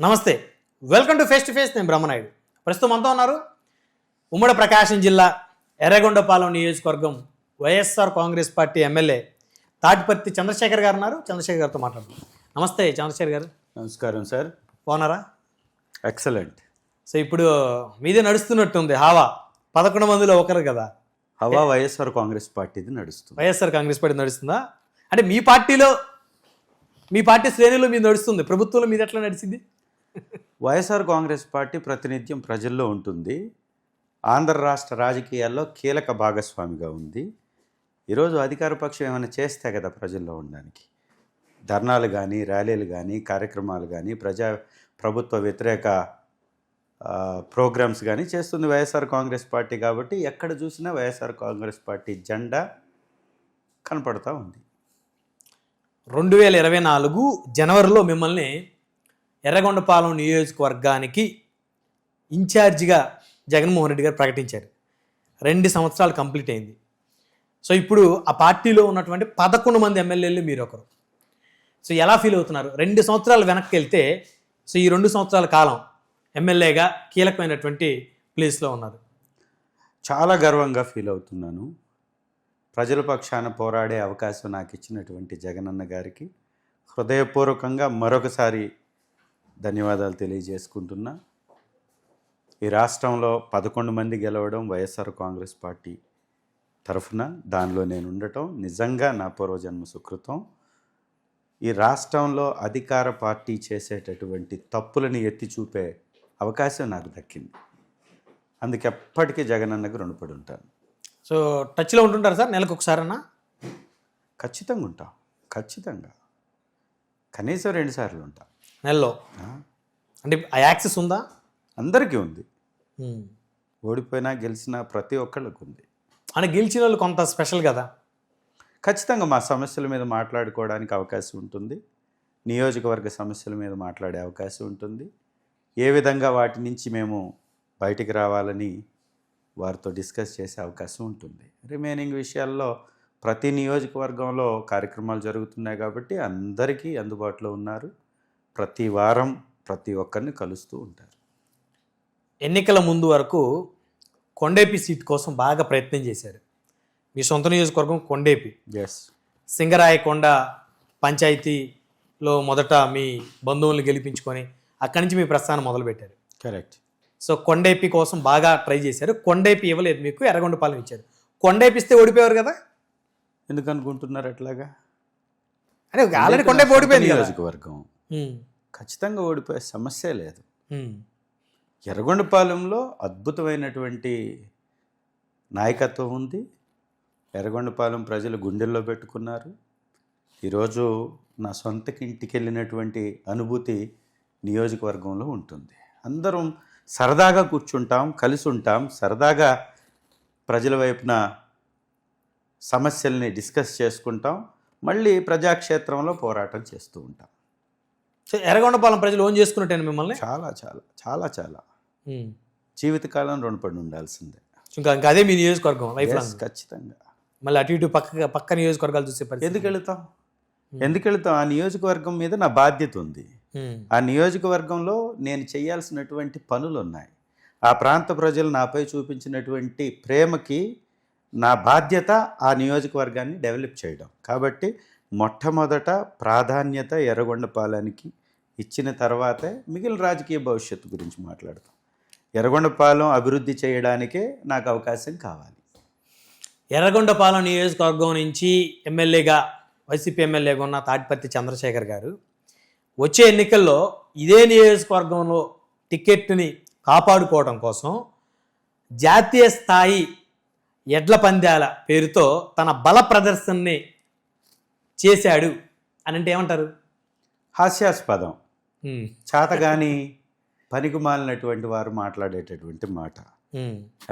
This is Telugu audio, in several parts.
నమస్తే, welcome to face to face. నేను బ్రహ్మనాయుడు. ప్రస్తుతం అంతా ఉన్నారు ఉమ్మడి ప్రకాశం జిల్లా ఎర్రగొండపాలెం నియోజకవర్గం వైఎస్ఆర్ కాంగ్రెస్ పార్టీ ఎమ్మెల్యే తాటిపర్తి చంద్రశేఖర్ గారు ఉన్నారు. చంద్రశేఖర్ గారితో మాట్లాడుతున్నాం. నమస్తే చంద్రశేఖర్ గారు. నమస్కారం సార్. బాగున్నారా? ఎక్సలెంట్. సో ఇప్పుడు మీదే నడుస్తున్నట్టుంది హవా. 11 మందిలో ఒకరు కదా హవా. వైఎస్ఆర్ కాంగ్రెస్ పార్టీది నడుస్తుంది. వైఎస్ఆర్ కాంగ్రెస్ పార్టీ నడుస్తుందా? అంటే మీ పార్టీలో, మీ పార్టీ శ్రేణుల్లో మీద నడుస్తుంది, ప్రభుత్వంలో మీద ఎట్లా నడిచింది? వైఎస్ఆర్ కాంగ్రెస్ పార్టీ ప్రతినిత్యం ప్రజల్లో ఉంటుంది. ఆంధ్ర రాష్ట్ర రాజకీయాల్లో కీలక భాగస్వామిగా ఉంది. ఈరోజు అధికార పక్షం ఏమైనా చేస్తే కదా ప్రజల్లో ఉండడానికి. ధర్నాలు కానీ, ర్యాలీలు కానీ, కార్యక్రమాలు కానీ, ప్రభుత్వ వ్యతిరేక ప్రోగ్రామ్స్ కానీ చేస్తుంది వైఎస్ఆర్ కాంగ్రెస్ పార్టీ. కాబట్టి ఎక్కడ చూసినా వైఎస్ఆర్ కాంగ్రెస్ పార్టీ జెండా కనపడతా ఉంది. 2024 జనవరిలో మిమ్మల్ని ఎర్రగొండపాలెం నియోజకవర్గానికి ఇన్ఛార్జిగా జగన్మోహన్ రెడ్డి గారు ప్రకటించారు. 2 సంవత్సరాలు కంప్లీట్ అయింది. సో ఇప్పుడు ఆ పార్టీలో ఉన్నటువంటి 11 మంది ఎమ్మెల్యేలు మీరు ఒకరు. సో ఎలా ఫీల్ అవుతున్నారు? 2 సంవత్సరాలు వెనక్కి వెళ్తే, సో ఈ 2 సంవత్సరాల కాలం ఎమ్మెల్యేగా కీలకమైనటువంటి ప్లేస్లో ఉన్నారు. చాలా గర్వంగా ఫీల్ అవుతున్నాను. ప్రజల పక్షాన పోరాడే అవకాశం నాకు ఇచ్చినటువంటి జగనన్న గారికి హృదయపూర్వకంగా మరొకసారి ధన్యవాదాలు తెలియజేసుకుంటున్నా. ఈ రాష్ట్రంలో 11 మంది గెలవడం వైఎస్ఆర్ కాంగ్రెస్ పార్టీ తరఫున, దానిలో నేను ఉండటం నిజంగా నా పూర్వజన్మ సుకృతం. ఈ రాష్ట్రంలో అధికార పార్టీ చేసేటటువంటి తప్పులను ఎత్తి చూపే అవకాశం నాకు దక్కింది. అందుకే ఎప్పటికీ జగనన్నకు రుణపడి ఉంటాను. సో టచ్లో ఉంటుంటారు సార్? నెలకు ఒకసారన్నా? ఖచ్చితంగా ఉంటాం. ఖచ్చితంగా కనీసం 2 సార్లు ఉంటాం నెలలో. అంటే ఆ యాక్సెస్ ఉందా? అందరికీ ఉంది. ఓడిపోయినా గెలిచినా ప్రతి ఒక్కళ్ళకు ఉంది. అంటే గెలిచిన వాళ్ళు కొంత స్పెషల్ కదా. ఖచ్చితంగా మా సమస్యల మీద మాట్లాడుకోవడానికి అవకాశం ఉంటుంది. నియోజకవర్గ సమస్యల మీద మాట్లాడే అవకాశం ఉంటుంది. ఏ విధంగా వాటి నుంచి మేము బయటికి రావాలని వారితో డిస్కస్ చేసే అవకాశం ఉంటుంది. రిమైనింగ్ విషయాల్లో ప్రతి నియోజకవర్గంలో కార్యక్రమాలు జరుగుతున్నాయి కాబట్టి అందరికీ అందుబాటులో ఉన్నారు. ప్రతి వారం ప్రతి ఒక్కరిని కలుస్తూ ఉంటారు. ఎన్నికల ముందు వరకు కొండేపి సీట్ కోసం బాగా ప్రయత్నం చేశారు. మీ సొంత నియోజకవర్గం కొండేపి. ఎస్. సింగరాయకొండ పంచాయతీలో మొదట మీ బంధువులను గెలిపించుకొని అక్కడి నుంచి మీ ప్రస్థానం మొదలుపెట్టారు. కరెక్ట్. సో కొండేపి కోసం బాగా ట్రై చేశారు. కొండేపి ఇవ్వలేదు, మీకు ఎర్రగొండపాలెం ఇచ్చారు. కొండేపి ఇస్తే ఓడిపోయారు కదా. ఎందుకు అనుకుంటున్నారు అట్లాగా? అంటే ఆల్రెడీ కొండేపి ఓడిపోయింది నియోజకవర్గం. ఖచ్చితంగా ఓడిపోయే సమస్య లేదు. ఎర్రగొండపాలెంలో అద్భుతమైనటువంటి నాయకత్వం ఉంది. ఎర్రగొండపాలెం ప్రజలు గుండెల్లో పెట్టుకున్నారు. ఈరోజు నా సొంత ఇంటికి వెళ్ళినటువంటి అనుభూతి నియోజకవర్గంలో ఉంటుంది. అందరం సరదాగా కూర్చుంటాం, కలిసి ఉంటాం, సరదాగా ప్రజల వైపున సమస్యల్ని డిస్కస్ చేసుకుంటాం, మళ్ళీ ప్రజాక్షేత్రంలో పోరాటం చేస్తూ ఉంటాం. సో ఎర్రగొండపాలెం ప్రజలు ఓన్ చేసుకున్నట్టు మిమ్మల్ని చాలా చాలా చాలా చాలా జీవితకాలం రుణపడి ఉండాల్సిందే. ఇంకా అదే మీ నియోజకవర్గం లైఫ్ లాంగ్. ఖచ్చితంగా. మళ్ళీ అటు ఇటు పక్క నియోజకవర్గాలు చూసే పరిస్థితి. ఎందుకు వెళతాం? ఆ నియోజకవర్గం మీద నా బాధ్యత ఉంది. ఆ నియోజకవర్గంలో నేను చేయాల్సినటువంటి పనులు ఉన్నాయి. ఆ ప్రాంత ప్రజలు నాపై చూపించినటువంటి ప్రేమకి నా బాధ్యత ఆ నియోజకవర్గాన్ని డెవలప్ చేయడం. కాబట్టి మొట్టమొదట ప్రాధాన్యత ఎర్రగొండపాలెంకి ఇచ్చిన తర్వాతే మిగిలిన రాజకీయ భవిష్యత్తు గురించి మాట్లాడతాం. ఎర్రగొండపాలెం అభివృద్ధి చేయడానికే నాకు అవకాశం కావాలి. ఎర్రగొండపాలెం నియోజకవర్గం నుంచి ఎమ్మెల్యేగా, వైసీపీ ఎమ్మెల్యేగా ఉన్న తాటిపర్తి చంద్రశేఖర్ గారు వచ్చే ఎన్నికల్లో ఇదే నియోజకవర్గంలో టికెట్ని కాపాడుకోవడం కోసం జాతీయ స్థాయి ఎడ్ల పందాల పేరుతో తన బల ప్రదర్శనని చేశాడు అని అంటే ఏమంటారు? హాస్యాస్పదం. చేతగాని పనికి మాలినటువంటి వారు మాట్లాడేటటువంటి మాట.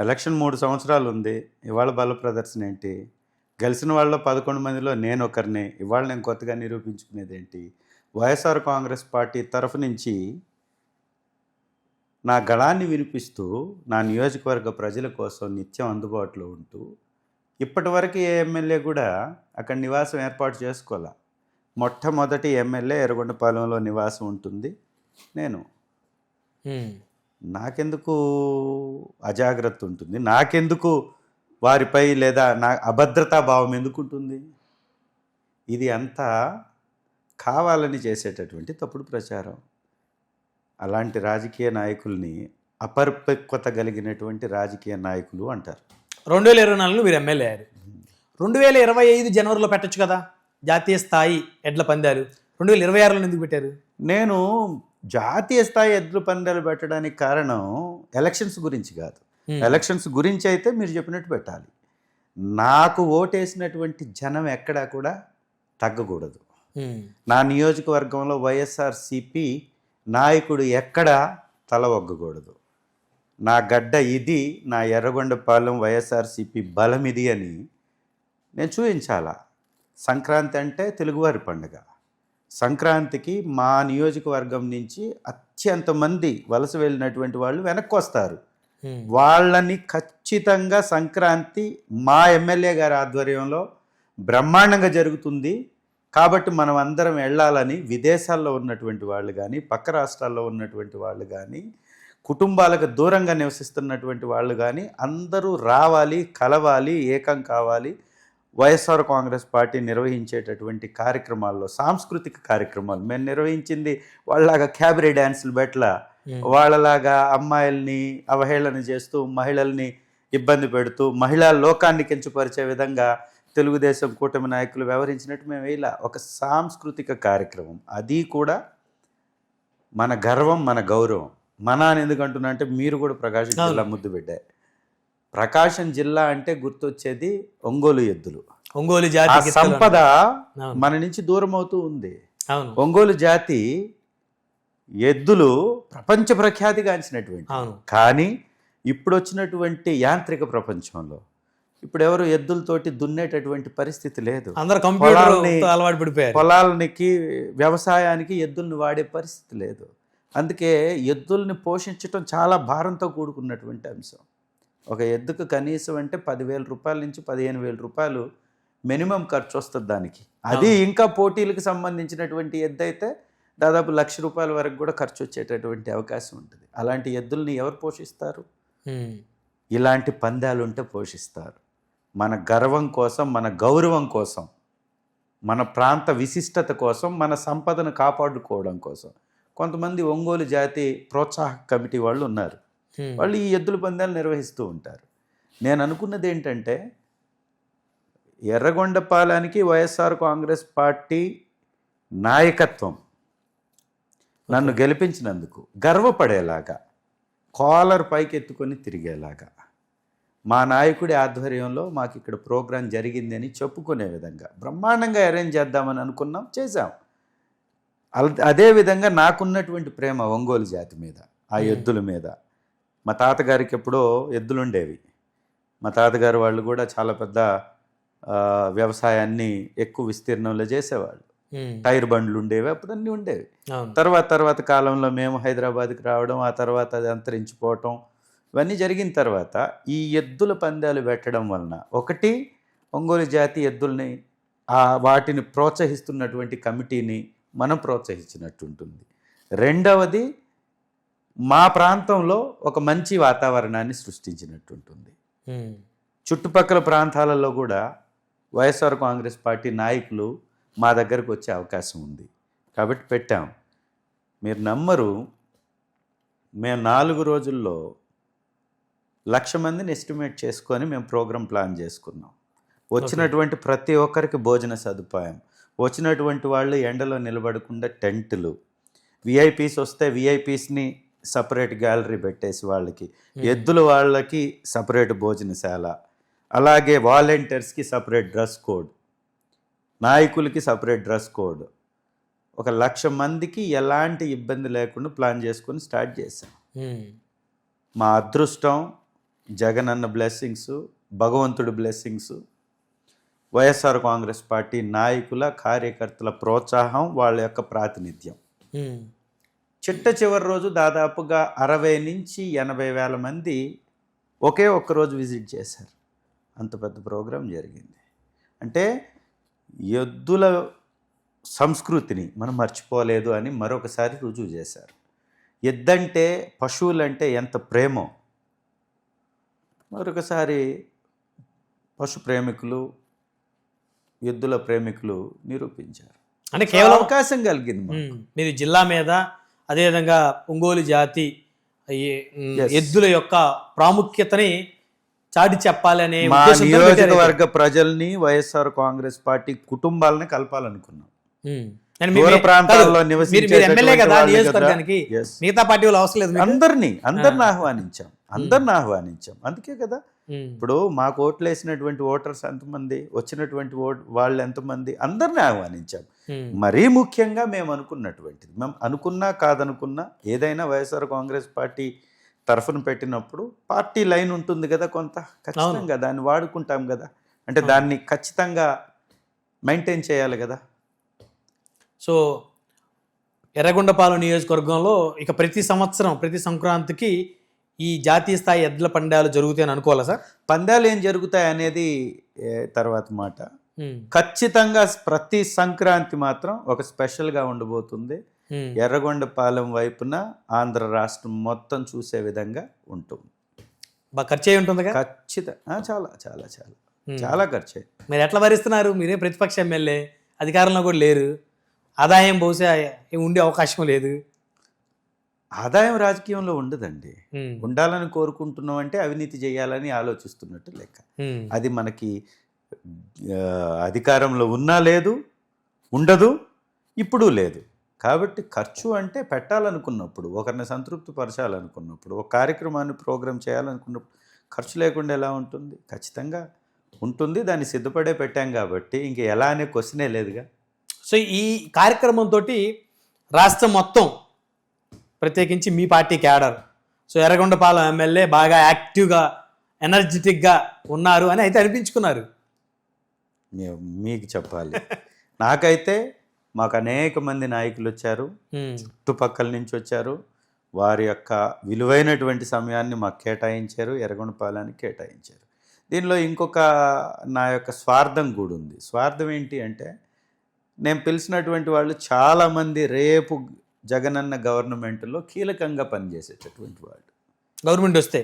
ఎలక్షన్ 3 సంవత్సరాలు ఉంది. ఇవాళ బల ప్రదర్శన ఏంటి? గెలిచిన వాళ్ళలో 11 మందిలో నేను ఒకరిని. ఇవాళ నేను కొత్తగా నిరూపించుకునేది ఏంటి? వైఎస్ఆర్ కాంగ్రెస్ పార్టీ తరఫు నుంచి నా గళాన్ని వినిపిస్తూ నా నియోజకవర్గ ప్రజల కోసం నిత్యం అందుబాటులో ఉంటూ, ఇప్పటివరకు ఏ ఎమ్మెల్యే కూడా అక్కడ నివాసం ఏర్పాటు చేసుకోలే. మొట్టమొదటి ఎమ్మెల్యే ఎర్రగొండపాలెంలో నివాసం ఉంటుంది నేను. నాకెందుకు అజాగ్రత్త ఉంటుంది, నాకెందుకు వారిపై లేదా నా అభద్రతా భావం ఎందుకు ఉంటుంది? ఇది అంతా కావాలని చేసేటటువంటి తప్పుడు ప్రచారం. అలాంటి రాజకీయ నాయకుల్ని అపరిపక్వత కలిగినటువంటి రాజకీయ నాయకులు అంటారు. 2024లో మీరు ఎమ్మెల్యే అయ్యారు. 2025 జనవరిలో పెట్టచ్చు కదా జాతీయ స్థాయి ఎడ్ల పందాలు, 2026లో ఎందుకు పెట్టారు? నేను జాతీయ స్థాయి ఎద్దుల పందాలు పెట్టడానికి కారణం ఎలక్షన్స్ గురించి కాదు. ఎలక్షన్స్ గురించి అయితే మీరు చెప్పినట్టు పెట్టాలి. నాకు ఓటేసినటువంటి జనం ఎక్కడా కూడా తగ్గకూడదు. నా నియోజకవర్గంలో వైఎస్ఆర్సిపి నాయకుడు ఎక్కడా తల ఒగ్గకూడదు. నా గడ్డ ఇది, నా ఎర్రగొండపాలెం వైఎస్ఆర్సిపి బలం ఇది అని నేను చూపించాలా. సంక్రాంతి అంటే తెలుగువారి పండుగ. సంక్రాంతికి మా నియోజకవర్గం నుంచి అత్యంత మంది వలస వెళ్ళినటువంటి వాళ్ళు వెనక్కి వస్తారు. వాళ్ళని ఖచ్చితంగా సంక్రాంతి మా ఎమ్మెల్యే గారి ఆధ్వర్యంలో బ్రహ్మాండంగా జరుగుతుంది. కాబట్టి మనం అందరం వెళ్ళాలని విదేశాల్లో ఉన్నటువంటి వాళ్ళు కానీ, పక్క రాష్ట్రాల్లో ఉన్నటువంటి వాళ్ళు కానీ, కుటుంబాలకు దూరంగా నివసిస్తున్నటువంటి వాళ్ళు కానీ అందరూ రావాలి, కలవాలి, ఏకం కావాలి. వైఎస్ఆర్ కాంగ్రెస్ పార్టీ నిర్వహించేటటువంటి కార్యక్రమాల్లో సాంస్కృతిక కార్యక్రమాలు మేము నిర్వహించింది వాళ్ళలాగా క్యాబరే డ్యాన్సులు బెట్ల, వాళ్ళలాగా అమ్మాయిల్ని అవహేళన చేస్తూ మహిళల్ని ఇబ్బంది పెడుతూ మహిళా లోకాన్ని కించపరిచే విధంగా తెలుగుదేశం కూటమి నాయకులు వ్యవహరించినట్టు మేము ఇలా ఒక సాంస్కృతిక కార్యక్రమం. అది కూడా మన గర్వం, మన గౌరవం. మన అని ఎందుకంటున్నా అంటే మీరు కూడా ప్రకాశం జిల్లా ముద్దు బిడ్డే. ప్రకాశం జిల్లా అంటే గుర్తొచ్చేది ఒంగోలు ఎద్దులు. ఒంగోలు జాతి సంపద మన నుంచి దూరం అవుతూ ఉంది. ఒంగోలు జాతి ఎద్దులు ప్రపంచ ప్రఖ్యాతిగాంచినటువంటి, కానీ ఇప్పుడు వచ్చినటువంటి యాంత్రిక ప్రపంచంలో ఇప్పుడు ఎవరు ఎద్దులతోటి దున్నేటటువంటి పరిస్థితి లేదు. పొలాలకి వ్యవసాయానికి ఎద్దుల్ని వాడే పరిస్థితి లేదు. అందుకే ఎద్దుల్ని పోషించడం చాలా భారంతో కూడుకున్నటువంటి అంశం. ఒక ఎద్దుకు కనీసం అంటే 10,000 రూపాయల నుంచి 15,000 రూపాయలు మినిమం ఖర్చు వస్తుంది దానికి. అది ఇంకా పోటీలకు సంబంధించినటువంటి ఎద్దు అయితే దాదాపు 1,00,000 రూపాయల వరకు కూడా ఖర్చు వచ్చేటటువంటి అవకాశం ఉంటుంది. అలాంటి ఎద్దుల్ని ఎవరు పోషిస్తారు? ఇలాంటి పందాలు ఉంటే పోషిస్తారు. మన గర్వం కోసం, మన గౌరవం కోసం, మన ప్రాంత విశిష్టత కోసం, మన సంపదను కాపాడుకోవడం కోసం కొంతమంది ఒంగోలు జాతి ప్రోత్సాహక కమిటీ వాళ్ళు ఉన్నారు. వాళ్ళు ఈ ఎద్దుల పందాలు నిర్వహిస్తూ ఉంటారు. నేను అనుకున్నది ఏంటంటే ఎర్రగొండపాలెంకి వైఎస్ఆర్ కాంగ్రెస్ పార్టీ నాయకత్వం నన్ను గెలిపించినందుకు గర్వపడేలాగా, కాలర్ పైకి ఎత్తుకొని తిరిగేలాగా, మా నాయకుడి ఆధ్వర్యంలో మాకు ఇక్కడ ప్రోగ్రాం జరిగింది అని చెప్పుకునే విధంగా బ్రహ్మాండంగా అరేంజ్ చేద్దామని అనుకున్నాం, చేశాం. అదేవిధంగా నాకున్నటువంటి ప్రేమ ఒంగోలు జాతి మీద, ఆ ఎద్దుల మీద. మా తాతగారికి ఎప్పుడో ఎద్దులుండేవి. మా తాతగారు వాళ్ళు కూడా చాలా పెద్ద వ్యవసాయాన్ని ఎక్కువ విస్తీర్ణంలో చేసేవాళ్ళు. టైర్ బండ్లు ఉండేవి, అప్పుడు అన్నీ ఉండేవి. తర్వాత కాలంలో మేము హైదరాబాద్కి రావడం, ఆ తర్వాత అది అంతరించిపోవటం, ఇవన్నీ జరిగిన తర్వాత ఈ ఎద్దుల పందాలు పెట్టడం వలన ఒకటి ఒంగోలు జాతి ఎద్దుల్ని వాటిని ప్రోత్సహిస్తున్నటువంటి కమిటీని మనం ప్రోత్సహించినట్టు ఉంటుంది. రెండవది మా ప్రాంతంలో ఒక మంచి వాతావరణాన్ని సృష్టించినట్టు ఉంటుంది. చుట్టుపక్కల ప్రాంతాలలో కూడా వైఎస్ఆర్ కాంగ్రెస్ పార్టీ నాయకులు మా దగ్గరకు వచ్చే అవకాశం ఉంది కాబట్టి పెట్టాం. మీరు నమ్మరు, మేము 4 రోజుల్లో 1,00,000 మందిని ఎస్టిమేట్ చేసుకొని మేము ప్రోగ్రాం ప్లాన్ చేసుకున్నాం. వచ్చినటువంటి ప్రతి ఒక్కరికి భోజన సదుపాయం, వచ్చినటువంటి వాళ్ళు ఎండలో నిలబడకుండా టెంట్లు, విఐపీస్ వస్తే విఐపీస్ని సపరేట్ గ్యాలరీ పెట్టేసి వాళ్ళకి, ఎద్దుల వాళ్ళకి సపరేట్ భోజనశాల, అలాగే వాలంటీర్స్కి సపరేట్ డ్రెస్ కోడ్, నాయకులకి సపరేట్ డ్రెస్ కోడ్. ఒక 1,00,000 మందికి ఎలాంటి ఇబ్బంది లేకుండా ప్లాన్ చేసుకొని స్టార్ట్ చేశాం. మా అదృష్టం, జగనన్న బ్లెస్సింగ్స్, భగవంతుడి బ్లెస్సింగ్స్, వైఎస్ఆర్ కాంగ్రెస్ పార్టీ నాయకుల కార్యకర్తల ప్రోత్సాహం, వాళ్ళ యొక్క ప్రాతినిధ్యం. చిట్ట చివరి రోజు దాదాపుగా 60 నుంచి 80 వేల మంది ఒకే ఒక్కరోజు విజిట్ చేశారు. అంత పెద్ద ప్రోగ్రాం జరిగింది. అంటే ఎద్దుల సంస్కృతిని మనం మర్చిపోలేదు అని మరొకసారి రుజువు చేశారు. ఎద్దంటే పశువులంటే ఎంత ప్రేమో మరొకసారి పశు ప్రేమికులు ఎద్దుల ప్రేమికులు నిరూపించారు. అంటే కేవలం అవకాశం కలిగింది మాకు. మీరు జిల్లా మీద అదేవిధంగా ఒంగోలు జాతి ఈ ఎద్దుల యొక్క ప్రాముఖ్యతని చాటి చెప్పాలనే మా ఉద్దేశంతో నియోజకవర్గ ప్రజల్ని వైఎస్ఆర్ కాంగ్రెస్ పార్టీ కుటుంబాలని కలపాలనుకున్నాం. అని దూర ప్రాంతాల్లో మీరు ఎమ్మెల్యే కదా నివసించే నియోజకవర్గానికి, మిగతా పార్టీ వాళ్ళు అవసరం లేదు. అందరినీ ఆహ్వానించాం అందుకే కదా. ఇప్పుడు మాకు ఓట్లు వేసినటువంటి ఓటర్స్ ఎంతమంది, వచ్చినటువంటి వాళ్ళు ఎంతమంది, అందరినీ ఆహ్వానించాం. మరీ ముఖ్యంగా మేము అనుకున్నటువంటిది, మేము అనుకున్నా కాదనుకున్నా ఏదైనా వైఎస్ఆర్ కాంగ్రెస్ పార్టీ తరఫున పెట్టినప్పుడు పార్టీ లైన్ ఉంటుంది కదా, కొంత ఖచ్చితంగా దాన్ని వాడుకుంటాం కదా. అంటే దాన్ని ఖచ్చితంగా మెయింటైన్ చేయాలి కదా. సో ఎర్రగొండపాలెం నియోజకవర్గంలో ఇక ప్రతి సంవత్సరం ప్రతి సంక్రాంతికి ఈ జాతీయ స్థాయి ఎద్దుల పందాలు జరుగుతాయని అనుకోవాలా సార్? పందాలు ఏం జరుగుతాయి అనేది తర్వాత మాట. ఖచ్చితంగా ప్రతి సంక్రాంతి మాత్రం ఒక స్పెషల్గా ఉండబోతుంది. ఎర్రగొండపాలెం వైపున ఆంధ్ర రాష్ట్రం మొత్తం చూసే విధంగా ఉంటుంది. బాగా ఖర్చు అయి ఉంటుంది ఖచ్చితంగా, చాలా చాలా చాలా చాలా ఖర్చు. మీరు ఎట్లా భరిస్తున్నారు? మీరే ప్రతిపక్ష ఎమ్మెల్యే, అధికారంలో కూడా లేరు, ఆదాయం బహుశా ఉండే అవకాశం లేదు. ఆదాయం రాజకీయంలో ఉండదండి. ఉండాలని కోరుకుంటున్నాం అంటే అవినీతి చేయాలని ఆలోచిస్తున్నట్టు లెక్క. అది మనకి అధికారంలో ఉన్నా లేదు, ఉండదు, ఇప్పుడు లేదు. కాబట్టి ఖర్చు అంటే పెట్టాలనుకున్నప్పుడు, ఒకరిని సంతృప్తి పరచాలనుకున్నప్పుడు, ఒక కార్యక్రమాన్ని ప్రోగ్రామ్ చేయాలనుకున్నప్పుడు ఖర్చు లేకుండా ఎలా ఉంటుంది? ఖచ్చితంగా ఉంటుంది. దాన్ని సిద్ధపడే పెట్టాం కాబట్టి ఇంక ఎలా అనే క్వశ్చనే లేదుగా. సో ఈ కార్యక్రమంతో రాష్ట్రం మొత్తం ప్రత్యేకించి మీ party cadre, so Yerragondapalem MLA బాగా యాక్టివ్గా ఎనర్జెటిక్గా ఉన్నారు అని అయితే అనిపించుకున్నారు. మీకు చెప్పాలి, నాకైతే మాకు అనేక మంది నాయకులు వచ్చారు, చుట్టుపక్కల నుంచి వచ్చారు. వారి యొక్క విలువైనటువంటి సమయాన్ని మాకు కేటాయించారు, ఎర్రగొండపాలెంకి కేటాయించారు. దీనిలో ఇంకొక నా యొక్క స్వార్థం కూడా ఉంది. స్వార్థం ఏంటి అంటే, నేను పిలిచినటువంటి వాళ్ళు చాలామంది రేపు జగనన్న గవర్నమెంట్లో కీలకంగా పనిచేసేటటువంటి వాళ్ళు. గవర్నమెంట్ వస్తే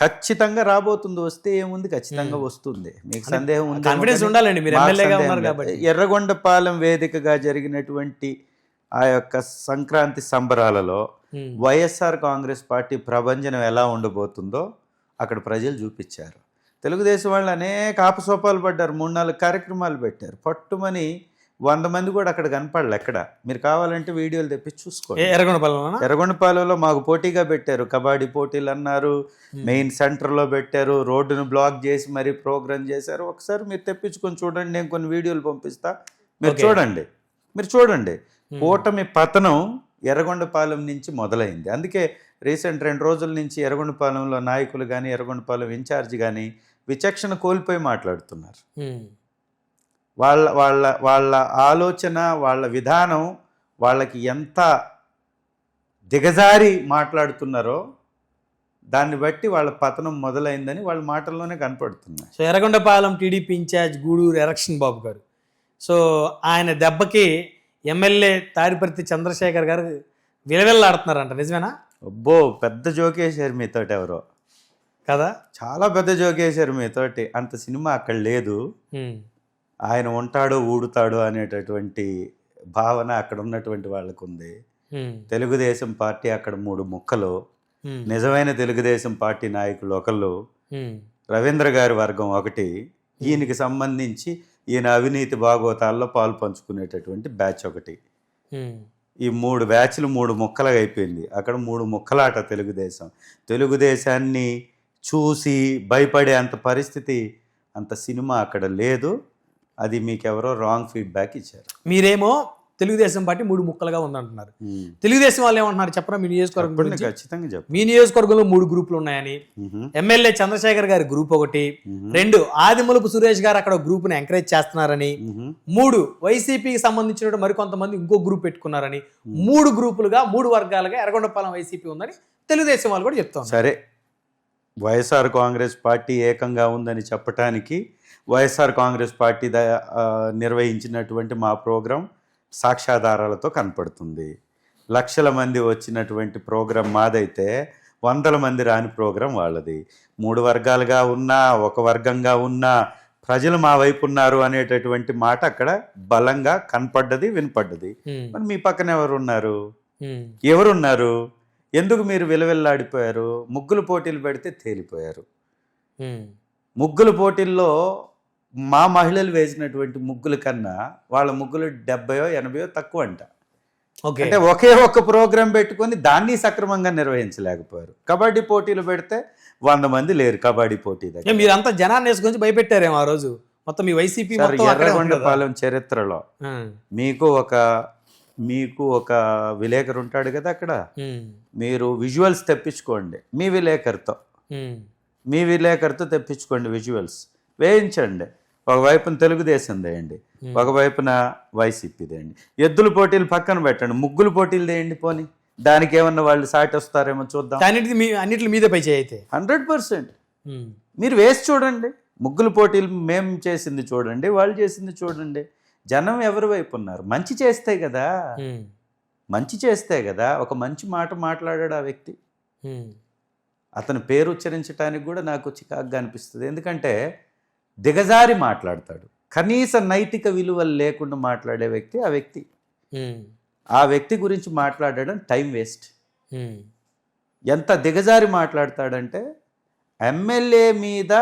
ఖచ్చితంగా రాబోతుంది. వస్తే ఏముంది, ఖచ్చితంగా వస్తుంది. మీకు సందేహం ఉంది? కాన్ఫిడెన్స్ ఉండాలండి, మీరు ఎమ్మెల్యేగా ఉన్నారు కాబట్టి. ఎర్రగొండపాలెం వేదికగా జరిగినటువంటి ఆ యొక్క సంక్రాంతి సంబరాలలో వైఎస్ఆర్ కాంగ్రెస్ పార్టీ ప్రభంజనం ఎలా ఉండబోతుందో అక్కడ ప్రజలు చూపించారు. తెలుగుదేశం వాళ్ళు అనేక ఆపసోపాలు పడ్డారు, 3-4 కార్యక్రమాలు పెట్టారు. పట్టుమని 100 మంది కూడా అక్కడ కనపడలే. ఎక్కడ మీరు కావాలంటే వీడియోలు తెప్పించి చూసుకోండి. ఎర్రగొండపాలెంలో మాకు పోటీగా పెట్టారు, కబడ్డీ పోటీలు అన్నారు, మెయిన్ సెంటర్లో పెట్టారు, రోడ్డును బ్లాక్ చేసి మరీ ప్రోగ్రామ్ చేశారు. ఒకసారి మీరు తెప్పించుకొని చూడండి, నేను కొన్ని వీడియోలు పంపిస్తా, మీరు చూడండి. కూటమి పతనం ఎర్రగొండపాలెం నుంచి మొదలైంది. అందుకే రీసెంట్ 2 రోజుల నుంచి ఎర్రగొండపాలెంలో నాయకులు కానీ ఎర్రగొండపాలెం ఇన్ఛార్జ్ కానీ విచక్షణ కోల్పోయి మాట్లాడుతున్నారు. వాళ్ళ వాళ్ళ వాళ్ళ ఆలోచన, వాళ్ళ విధానం, వాళ్ళకి ఎంత దిగజారి మాట్లాడుతున్నారో దాన్ని బట్టి వాళ్ళ పతనం మొదలైందని వాళ్ళ మాటల్లోనే కనపడుతున్నాయి. So Yerragondapalem TDP incharge Guduru Erikshan Babu గారు, సో ఆయన దెబ్బకి ఎమ్మెల్యే తాడిపర్తి చంద్రశేఖర్ గారు విలవిల్లాడుతున్నారంట, నిజమేనా? అబ్బో, పెద్ద జోకేశారు మీతోటి ఎవరో కదా, చాలా పెద్ద జోకేశారు మీతోటి. అంత సినిమా అక్కడ లేదు. ఆయన ఉంటాడో ఊడుతాడో అనేటటువంటి భావన అక్కడ ఉన్నటువంటి వాళ్ళకు ఉంది. తెలుగుదేశం పార్టీ అక్కడ 3 ముక్కలు. నిజమైన తెలుగుదేశం పార్టీ నాయకులు ఒకళ్ళు, రవీంద్ర గారి వర్గం ఒకటి, ఈయనకి సంబంధించి ఈయన అవినీతి భాగవతాల్లో పాలు పంచుకునేటటువంటి బ్యాచ్ ఒకటి. ఈ 3 బ్యాచ్లు 3 ముక్కలుగా అయిపోయింది. అక్కడ 3 ముక్కలాట తెలుగుదేశాన్ని చూసి భయపడే అంత పరిస్థితి, అంత సినిమా అక్కడ లేదు. అది మీకెవరో రాంగ్ ఫీడ్బ్యాక్ ఇచ్చారు. మీరేమో తెలుగుదేశం పార్టీ 3 ముక్కలుగా ఉందంటున్నారు. తెలుగుదేశం వాళ్ళు ఏమంటున్నారు చెప్పరా? మీ నియోజకవర్గం గురించి ఖచ్చితంగా చెప్పు. మీ నియోజకవర్గంలో 3 గ్రూపులు ఉన్నాయని, ఎమ్మెల్యే చంద్రశేఖర్ గారి గ్రూప్ ఒకటి, 2 ఆదిమూలపు సురేష్ గారు అక్కడ గ్రూప్ ని ఎంకరేజ్ చేస్తున్నారని, 3 వైసీపీకి సంబంధించిన మరికొంతమంది ఇంకో గ్రూప్ పెట్టుకున్నారని, 3 గ్రూపులుగా 3 వర్గాలుగా ఎర్రగొండపాలెం వైసీపీ ఉందని తెలుగుదేశం వాళ్ళు కూడా చెప్తారు. సరే, వైఎస్ఆర్ కాంగ్రెస్ పార్టీ ఏకంగా ఉందని చెప్పటానికి వైఎస్ఆర్ కాంగ్రెస్ పార్టీ నిర్వహించినటువంటి మా ప్రోగ్రాం సాక్ష్యాధారాలతో కనపడుతుంది. లక్షల మంది వచ్చినటువంటి ప్రోగ్రాం మాదైతే 100 మంది రాని ప్రోగ్రాం వాళ్ళది. 3 వర్గాలుగా ఉన్నా, ఒక వర్గంగా ఉన్నా ప్రజలు మా వైపు ఉన్నారు అనేటటువంటి మాట అక్కడ బలంగా కనపడ్డది, వినపడ్డది. మరి మీ పక్కన ఎవరున్నారు? ఎందుకు మీరు విలవిల్లాడిపోయారు? ముగ్గుల పోటీలు పెడితే తేలిపోయారు. ముగ్గుల పోటీల్లో మా మహిళలు వేసినటువంటి ముగ్గుల కన్నా వాళ్ళ ముగ్గులు 70-80 తక్కువ అంట. అంటే ఒకే ఒక్క ప్రోగ్రాం పెట్టుకొని దాన్ని సక్రమంగా నిర్వహించలేకపోయారు. కబడ్డీ పోటీలు పెడితే 100 మంది లేరు కబడ్డీ పోటీ దగ్గర. మీరంతా జనాన్ని వేసుకొని భయపెట్టారేమో ఆ రోజు మొత్తం మీ వైసీపీ. ఎర్రగొండపాలెం చరిత్రలో మీకు ఒక విలేకరు ఉంటాడు కదా అక్కడ, మీరు విజువల్స్ తెప్పించుకోండి, మీ విలేకరుతో తెప్పించుకోండి, విజువల్స్ వేయించండి. ఒకవైపున తెలుగుదేశం దేయండి, ఒకవైపున వైసీపీ దేయండి. ఎద్దుల పోటీలు పక్కన పెట్టండి, ముగ్గులు పోటీలు దేయండి. పోనీ దానికి ఏమన్నా వాళ్ళు సాటి వస్తారేమో చూద్దాం. అన్నిటి మీదే పై చేయితే 100% మీరు వేసి చూడండి. ముగ్గుల పోటీలు మేము చేసింది చూడండి, వాళ్ళు చేసింది చూడండి. జనం ఎవరి వైపు ఉన్నారు? మంచి చేస్తే కదా ఒక మంచి మాట మాట్లాడాడు ఆ వ్యక్తి. అతని పేరు ఉచ్చరించడానికి కూడా నాకు చికాకుగా అనిపిస్తుంది. ఎందుకంటే దిగజారి మాట్లాడతాడు. కనీస నైతిక విలువలు లేకుండా మాట్లాడే వ్యక్తి ఆ వ్యక్తి. ఆ వ్యక్తి గురించి మాట్లాడడం టైం వేస్ట్. ఎంత దిగజారి మాట్లాడతాడంటే ఎమ్మెల్యే మీద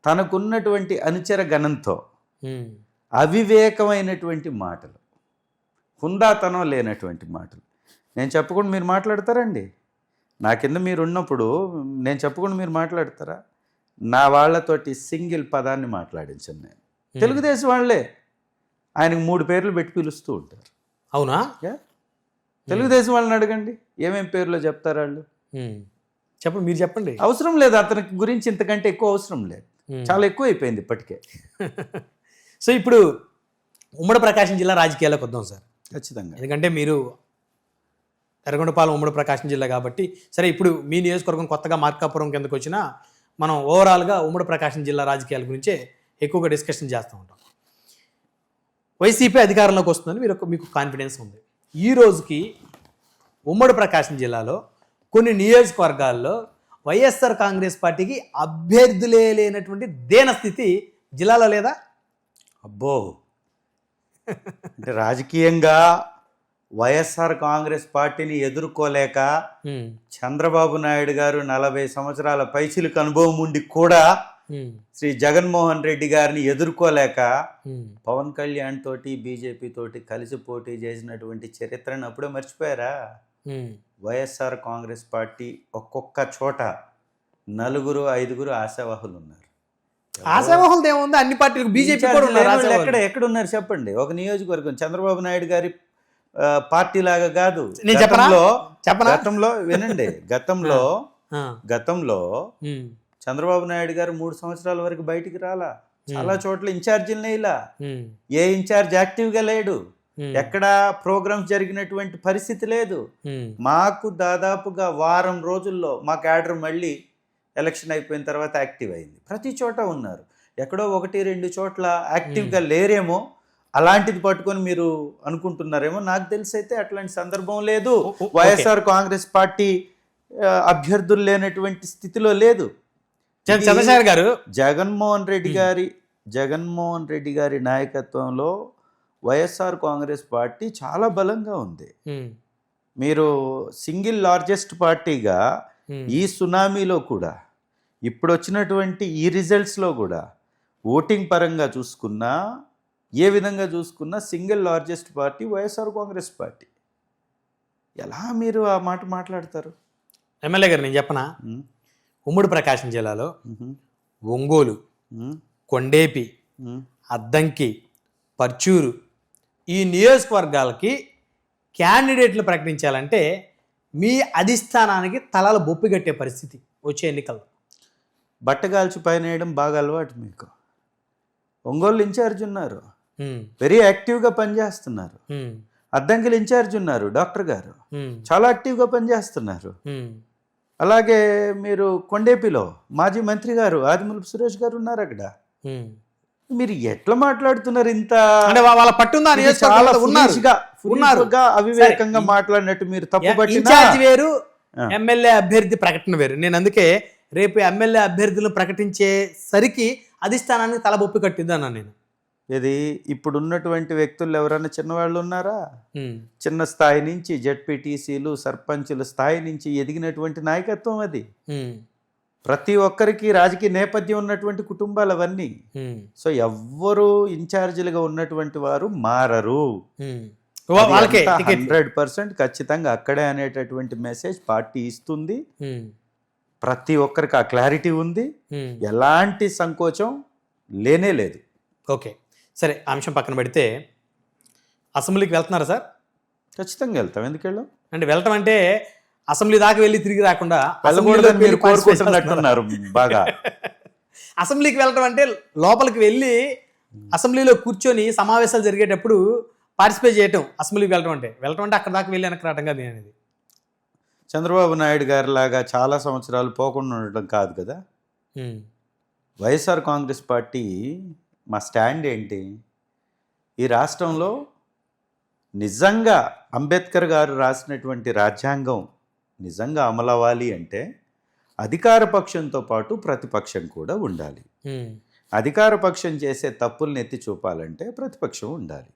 తనకున్నటువంటి అనుచర గణంతో అవివేకమైనటువంటి మాటలు, హుందాతనం లేనటువంటి మాటలు. నేను చెప్పకుండా మీరు మాట్లాడతారండి? నా కింద మీరు ఉన్నప్పుడు నేను చెప్పకుండా మీరు మాట్లాడతారా? నా వాళ్ళతోటి సింగిల్ పదాన్ని మాట్లాడించాను నేను. తెలుగుదేశం వాళ్ళే ఆయనకు 3 పేర్లు పెట్టి పిలుస్తూ ఉంటారు. అవునా? తెలుగుదేశం వాళ్ళని అడగండి ఏమేం పేర్లో చెప్తారు వాళ్ళు. చెప్పండి, మీరు చెప్పండి. అవసరం లేదు అతనికి గురించి, ఇంతకంటే ఎక్కువ అవసరం లేదు. చాలా ఎక్కువ అయిపోయింది ఇప్పటికే. సో ఇప్పుడు ఉమ్మడి ప్రకాశం జిల్లా రాజకీయాలకు వద్దాం సార్. ఖచ్చితంగా. ఎందుకంటే మీరు ఎర్రగొండపాలెం ఉమ్మడి ప్రకాశం జిల్లా కాబట్టి, సరే ఇప్పుడు మీ నియోజకవర్గం కొత్తగా మార్కాపురం కిందకు వచ్చినా మనం ఓవరాల్గా ఉమ్మడి ప్రకాశం జిల్లా రాజకీయాల గురించే ఎక్కువగా డిస్కషన్ చేస్తూ ఉంటాం. వైసీపీ అధికారంలోకి వస్తుందని మీకు కాన్ఫిడెన్స్ ఉంది. ఈ రోజుకి ఉమ్మడి ప్రకాశం జిల్లాలో కొన్ని నియోజకవర్గాల్లో వైఎస్ఆర్ కాంగ్రెస్ పార్టీకి అభ్యర్థులే లేనటువంటి దీనస్థితి జిల్లాలో లేదా? అబ్బో, అంటే రాజకీయంగా వైఎస్ఆర్ కాంగ్రెస్ పార్టీని ఎదుర్కోలేక చంద్రబాబు నాయుడు గారు 40 సంవత్సరాల పైచిలకు అనుభవం ఉండి కూడా శ్రీ జగన్మోహన్ రెడ్డి గారిని ఎదుర్కోలేక పవన్ కళ్యాణ్ తోటి బీజేపీ తోటి కలిసి పోటీ చేసినటువంటి చరిత్రను అప్పుడే మర్చిపోయారా? వైఎస్ఆర్ కాంగ్రెస్ పార్టీ ఒక్కొక్క చోట 4-5 ఆశావాహులు ఉన్నారు. ఆశావాహులు ఏముంది? అన్ని పార్టీలకు బీజేపీ కూడా ఉన్నారు. ఎక్కడ ఉన్నారు చెప్పండి? ఒక నియోజకవర్గం చంద్రబాబు నాయుడు గారి పార్టీ లాగా కాదు. గతంలో వినండి, గతంలో చంద్రబాబు నాయుడు గారు 3 సంవత్సరాల వరకు బయటికి రాలా. చాలా చోట్ల ఇన్ఛార్జీలనే ఇలా, ఏ ఇన్ఛార్జ్ యాక్టివ్ గా లేడు, ఎక్కడ ప్రోగ్రామ్స్ జరిగినటువంటి పరిస్థితి లేదు. మాకు దాదాపుగా వారం రోజుల్లో మా క్యాడర్ మళ్ళీ ఎలక్షన్ అయిపోయిన తర్వాత యాక్టివ్ అయింది. ప్రతి చోట ఉన్నారు. ఎక్కడో 1-2 చోట్ల యాక్టివ్గా లేరేమో, అలాంటిది పట్టుకొని మీరు అనుకుంటున్నారేమో. నాకు తెలిసి అయితే అట్లాంటి సందర్భం లేదు. వైఎస్ఆర్ కాంగ్రెస్ పార్టీ అభ్యర్థులు లేనటువంటి స్థితిలో లేదు. చంద్రశేఖర్ గారు జగన్మోహన్ రెడ్డి గారి నాయకత్వంలో వైఎస్ఆర్ కాంగ్రెస్ పార్టీ చాలా బలంగా ఉంది. మీరు సింగిల్ లార్జెస్ట్ పార్టీగా ఈ సునామీలో కూడా, ఇప్పుడు వచ్చినటువంటి ఈ రిజల్ట్స్లో కూడా, ఓటింగ్ పరంగా చూసుకున్నా, ఏ విధంగా చూసుకున్నా single largest party YSR Congress party. ఎలా మీరు ఆ మాట మాట్లాడతారు? ఎమ్మెల్యే గారు నేను చెప్పనా, ఉమ్మడి ప్రకాశం జిల్లాలో ఒంగోలు, కొండేపి, అద్దంకి, పర్చూరు ఈ నియోజకవర్గాలకి క్యాండిడేట్లు ప్రకటించాలంటే మీ అధిష్టానానికి తలాలు బొప్పి కట్టే పరిస్థితి వచ్చే ఎన్నికల్లో. బట్టగాల్చి పైన వేయడం బాగా అలవాటు మీకు. ఒంగోలు ఇన్ఛార్జ్ ఉన్నారు, వెరీ యాక్టివ్గా పనిచేస్తున్నారు. అద్దంకిలు ఇన్ఛార్జ్ ఉన్నారు, డాక్టర్ గారు చాలా యాక్టివ్గా పనిచేస్తున్నారు. అలాగే మీరు కొండేపిలో మాజీ మంత్రి గారు ఆదిమూలపు సురేష్ గారు ఉన్నారు. అక్కడ మీరు ఎట్లా మాట్లాడుతున్నారు ఇంత అంటే వాళ్ళ పట్టుందా ఇది చాలా ఉన్నారు foolish గా, అవివేకంగా మాట్లాడినట్టు మీరు తప్పుపట్టినా ఇన్ఛార్జ్ వేరు, ఎమ్మెల్యే అభ్యర్థి ప్రకటన వేరు. నేను అందుకే రేపు ఎమ్మెల్యే అభ్యర్థులను ప్రకటించేసరికి అధిష్టానానికి తలబొప్పి కట్టిద్ది అన్నాను నేను. ఇది ఇప్పుడు ఉన్నటువంటి వ్యక్తులు ఎవరైనా చిన్నవాళ్ళు ఉన్నారా? చిన్న స్థాయి నుంచి జెడ్పీటీసీలు, సర్పంచుల స్థాయి నుంచి ఎదిగినటువంటి నాయకత్వం అది. ప్రతి ఒక్కరికి రాజకీయ నేపథ్యం ఉన్నటువంటి కుటుంబాలు అవన్నీ. సో ఎవ్వరు ఇన్ఛార్జీలుగా ఉన్నటువంటి వారు మారరు. 100% ఖచ్చితంగా అక్కడే అనేటటువంటి మెసేజ్ పార్టీ ఇస్తుంది. ప్రతి ఒక్కరికి ఆ క్లారిటీ ఉంది. ఎలాంటి సంకోచం లేనే లేదు. ఓకే, సరే అంశం పక్కన పెడితే అసెంబ్లీకి వెళ్తున్నారా సార్? ఖచ్చితంగా వెళ్తాం. ఎందుకు వెళ్ళాం? అంటే వెళ్ళటం అంటే అసెంబ్లీ దాకా వెళ్ళి తిరిగి రాకుండా వెళ్ళకూడదని మీరు కోరుకుంటున్నట్టున్నారు బాగా. అసెంబ్లీకి వెళ్ళటం అంటే లోపలికి వెళ్ళి అసెంబ్లీలో కూర్చొని సమావేశాలు జరిగేటప్పుడు పార్టిసిపేట్ చేయటం అసెంబ్లీకి వెళ్ళటం అంటే అక్కడ దాకా వెళ్ళి వెనక్కి రావటం కాదు అనేది. చంద్రబాబు నాయుడు గారి లాగా చాలా సంవత్సరాలు పోకుండా ఉండటం కాదు కదా. వైఎస్ఆర్ కాంగ్రెస్ పార్టీ మా స్టాండ్ ఏంటి? ఈ రాష్ట్రంలో నిజంగా అంబేద్కర్ గారు రాసినటువంటి రాజ్యాంగం నిజంగా అమలవ్వాలి అంటే అధికార పక్షంతో పాటు ప్రతిపక్షం కూడా ఉండాలి. అధికార పక్షం చేసే తప్పుల్ని ఎత్తి చూపాలంటే ప్రతిపక్షం ఉండాలి.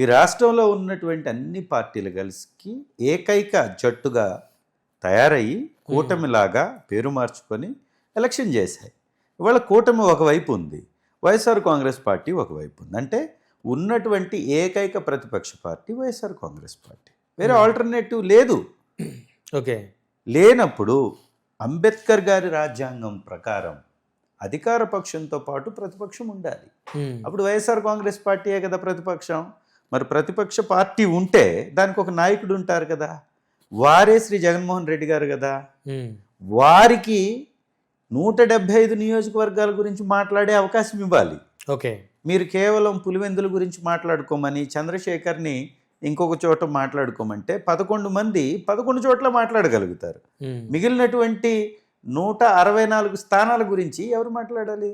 ఈ రాష్ట్రంలో ఉన్నటువంటి అన్ని పార్టీలు కలిసి ఏకైక జట్టుగా తయారయ్యి కూటమిలాగా పేరు మార్చుకొని ఎలక్షన్ చేశాయి. ఇవాళ కూటమి ఒకవైపు ఉంది, వైఎస్ఆర్ కాంగ్రెస్ పార్టీ ఒకవైపు ఉంది. అంటే ఉన్నటువంటి ఏకైక ప్రతిపక్ష పార్టీ వైఎస్ఆర్ కాంగ్రెస్ పార్టీ. వేరే ఆల్టర్నేటివ్ లేదు. ఓకే, లేనప్పుడు అంబేద్కర్ గారి రాజ్యాంగం ప్రకారం అధికార పక్షంతో పాటు ప్రతిపక్షం ఉండాలి. అప్పుడు వైఎస్ఆర్ కాంగ్రెస్ పార్టీయే కదా ప్రతిపక్షం. మరి ప్రతిపక్ష పార్టీ ఉంటే దానికి ఒక నాయకుడు ఉంటారు కదా, వారే శ్రీ జగన్మోహన్ రెడ్డి గారు కదా. వారికి 175 నియోజకవర్గాల గురించి మాట్లాడే అవకాశం ఇవ్వాలి. ఓకే, మీరు కేవలం పులివెందుల గురించి మాట్లాడుకోమని, చంద్రశేఖర్ని ఇంకొక చోట మాట్లాడుకోమంటే 11 మంది 11 చోట్ల మాట్లాడగలుగుతారు. మిగిలినటువంటి 164 స్థానాల గురించి ఎవరు మాట్లాడాలి?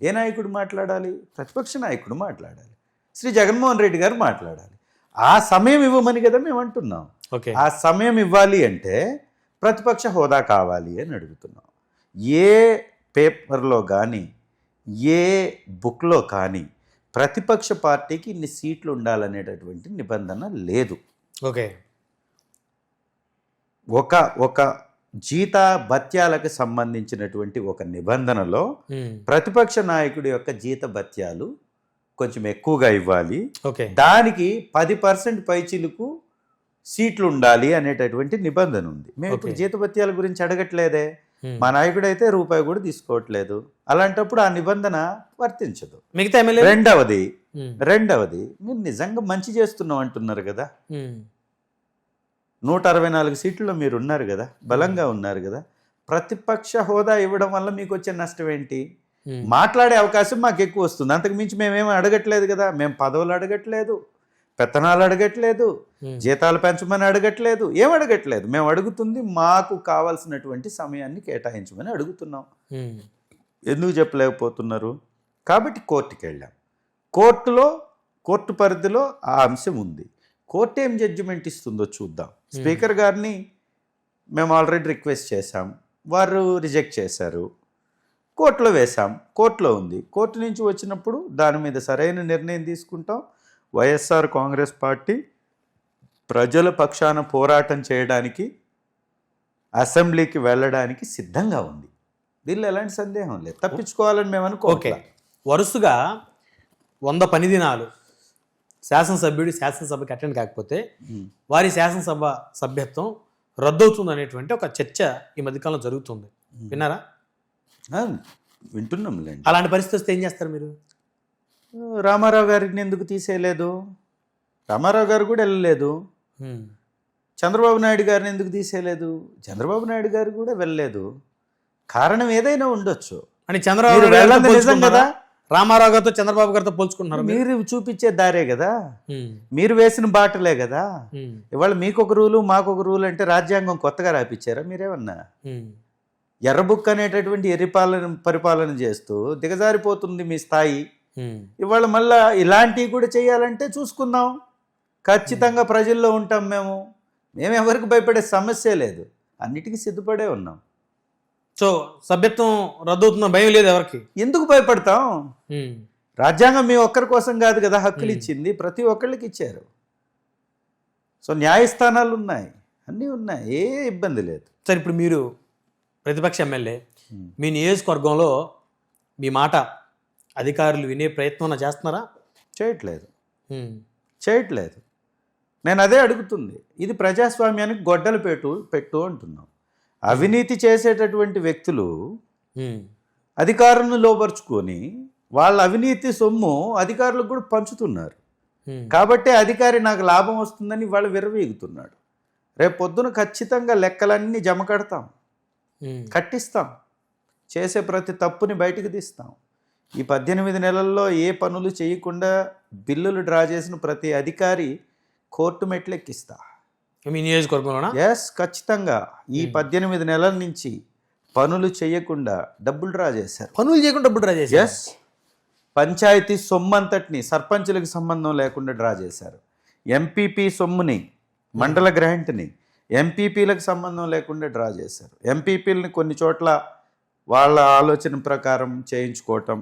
ఏ నాయకుడు మాట్లాడాలి? ప్రతిపక్ష నాయకుడు మాట్లాడాలి. శ్రీ జగన్మోహన్ రెడ్డి గారు మాట్లాడాలి. ఆ సమయం ఇవ్వమని కదా మేము అంటున్నాం. ఆ సమయం ఇవ్వాలి అంటే ప్రతిపక్ష హోదా కావాలి అని అడుగుతున్నాం. ఏ పేపర్లో కానీ ఏ బుక్లో కానీ ప్రతిపక్ష పార్టీకి ఇన్ని సీట్లు ఉండాలనేటటువంటి నిబంధన లేదు. ఓకే, ఒక జీత భత్యాలకు సంబంధించినటువంటి ఒక నిబంధనలో ప్రతిపక్ష నాయకుడి యొక్క జీత భత్యాలు కొంచెం ఎక్కువగా ఇవ్వాలి, దానికి 10% పైచిలుకు సీట్లు ఉండాలి అనేటటువంటి నిబంధన ఉంది. మేము ఇప్పుడు జీత భత్యాల గురించి అడగట్లేదే. మా నాయకుడు అయితే రూపాయి కూడా తీసుకోవట్లేదు. అలాంటప్పుడు ఆ నిబంధన వర్తించదు. మిగతా రెండవది మీరు నిజంగా మంచి చేస్తున్నాం అంటున్నారు కదా. 164 సీట్లలో మీరు ఉన్నారు కదా, బలంగా ఉన్నారు కదా. ప్రతిపక్ష హోదా ఇవ్వడం వల్ల మీకు వచ్చే నష్టం ఏంటి? మాట్లాడే అవకాశం మాకు ఎక్కువ వస్తుంది. అంతకు మించి మేమేమి అడగట్లేదు కదా. మేము పదవులు అడగట్లేదు, పెత్తనాలు అడగట్లేదు, జీతాలు పెంచమని అడగట్లేదు, ఏం అడగట్లేదు. మేము అడుగుతుంది మాకు కావాల్సినటువంటి సమయాన్ని కేటాయించమని అడుగుతున్నాం. ఎందుకు చెప్పలేకపోతున్నారు? కాబట్టి కోర్టుకి వెళ్ళాం. కోర్టు పరిధిలో ఆ అంశం ఉంది. కోర్టు ఏం జడ్జిమెంట్ ఇస్తుందో చూద్దాం. స్పీకర్ గారిని మేము ఆల్రెడీ రిక్వెస్ట్ చేశాం, వారు రిజెక్ట్ చేశారు. కోర్టులో వేశాం, కోర్టులో ఉంది. కోర్టు నుంచి వచ్చినప్పుడు దాని మీద సరైన నిర్ణయం తీసుకుంటాం. వైఎస్ఆర్ కాంగ్రెస్ పార్టీ ప్రజల పక్షాన పోరాటం చేయడానికి, అసెంబ్లీకి వెళ్ళడానికి సిద్ధంగా ఉంది. దీనిలో ఎలాంటి సందేహం లేదు. తప్పించుకోవాలని మేము అనుకోవట్లేదు. వరుసగా 100 పని దినాలు శాసనసభకి అటెండ్ కాకపోతే వారి శాసనసభ సభ్యత్వం రద్దవుతుంది అనేటువంటి ఒక చర్చ ఈ మధ్యకాలంలో జరుగుతుంది. విన్నారా? వింటున్నాం. అలాంటి పరిస్థితి వస్తే ఏం చేస్తారు మీరు? రామారావు గారిని ఎందుకు తీసేయలేదు? రామారావు గారు కూడా వెళ్ళలేదు. చంద్రబాబు నాయుడు గారిని ఎందుకు తీసేయలేదు? చంద్రబాబు నాయుడు గారు కూడా వెళ్ళలేదు. కారణం ఏదైనా ఉండొచ్చు. అని చంద్రబాబు నిజం కదా, రామారావు గారితో చంద్రబాబు గారితో పోల్చుకుంటున్నారు. మీరు చూపించే దారే కదా, మీరు వేసిన బాటలే కదా. ఇవాళ మీకొక రూలు మాకొక రూలు అంటే రాజ్యాంగం కొత్తగా రాపిచ్చారా మీరేమన్నా? ఎర్రబుక్ అనేటటువంటి పరిపాలన చేస్తూ దిగజారిపోతుంది మీ స్థాయి. ఇవాళ మళ్ళా ఇలాంటివి కూడా చేయాలంటే చూసుకుందాం. ఖచ్చితంగా ప్రజల్లో ఉంటాం మేము ఎవరికి భయపడే సమస్య లేదు, అన్నిటికీ సిద్ధపడే ఉన్నాం. సో సభ్యత్వం రద్దవుతున్న భయం లేదు ఎవరికి. ఎందుకు భయపడతాం? రాజ్యాంగం మీ ఒక్కరి కోసం కాదు కదా హక్కులు ఇచ్చింది, ప్రతి ఒక్కళ్ళకి ఇచ్చారు. సో న్యాయస్థానాలు ఉన్నాయి, అన్నీ ఉన్నాయి, ఏ ఇబ్బంది లేదు. సార్ ఇప్పుడు మీరు ప్రతిపక్ష ఎమ్మెల్యే, మీ నియోజకవర్గంలో మీ మాట అధికారులు వినే ప్రయత్నం చేస్తున్నారా? చేయట్లేదు. నేను అదే అడుగుతుంది. ఇది ప్రజాస్వామ్యానికి గొడ్డలు పెట్టు అంటున్నాం. అవినీతి చేసేటటువంటి వ్యక్తులు అధికారులను లోపరుచుకొని వాళ్ళ అవినీతి సొమ్ము అధికారులకు కూడా పంచుతున్నారు. కాబట్టి అధికారి నాకు లాభం వస్తుందని వాళ్ళు విర్రవీగుతున్నాడు. రేపు పొద్దున ఖచ్చితంగా లెక్కలన్నీ జమ కట్టిస్తాం, చేసే ప్రతి తప్పుని బయటికి తీస్తాం. ఈ 18 నెలల్లో ఏ పనులు చేయకుండా బిల్లులు డ్రా చేసిన ప్రతి అధికారి కోర్టు మెట్లు ఎక్కిస్తా మీ నియోజకవర్గంలో. ఎస్, ఖచ్చితంగా. ఈ 18 నెలల నుంచి పనులు చేయకుండా డబ్బులు డ్రా చేశారు. ఎస్, పంచాయతీ సొమ్మంతటిని సర్పంచులకు సంబంధం లేకుండా డ్రా చేశారు. ఎంపీపీ సొమ్ముని, మండల గ్రాంట్ని ఎంపీపీలకు సంబంధం లేకుండా డ్రా చేశారు. ఎంపీపీలని కొన్ని చోట్ల వాళ్ళ ఆలోచన ప్రకారం చేయించుకోవటం.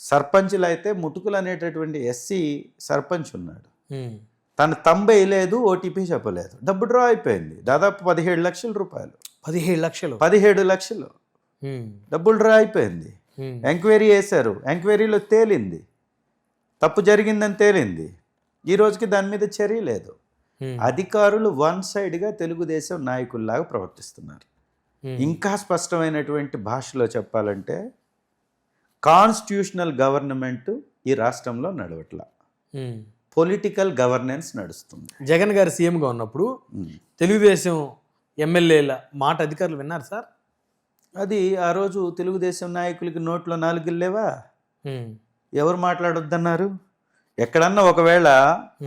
సర్పంచులు అయితే ముటుకులు అనేటటువంటి ఎస్సీ సర్పంచ్ ఉన్నాడు, తను తంబేయలేదు, ఓటీపీ చెప్పలేదు, డబ్బు డ్రా అయిపోయింది. దాదాపు 17 లక్షల రూపాయలు, 17 లక్షలు డబ్బులు డ్రా అయిపోయింది. ఎంక్వైరీ చేశారు, ఎంక్వైరీలో తేలింది, తప్పు జరిగిందని తేలింది. ఈ రోజుకి దాని మీద చర్య లేదు. అధికారులు వన్ సైడ్గా తెలుగుదేశం నాయకుల్లాగా ప్రవర్తిస్తున్నారు. ఇంకా స్పష్టమైనటువంటి భాషలో చెప్పాలంటే కాన్స్టిట్యూషనల్ గవర్నమెంట్ ఈ రాష్ట్రంలో నడవట్లా, పొలిటికల్ గవర్నెన్స్ నడుస్తుంది. జగన్ గారు సీఎంగా ఉన్నప్పుడు తెలుగుదేశం ఎమ్మెల్యేల మాట అధికారులు విన్నారు సార్? అది ఆ రోజు తెలుగుదేశం నాయకులకి నోట్లో 4 గిల్లేవా? ఎవరు మాట్లాడొద్దన్నారు? ఎక్కడన్నా ఒకవేళ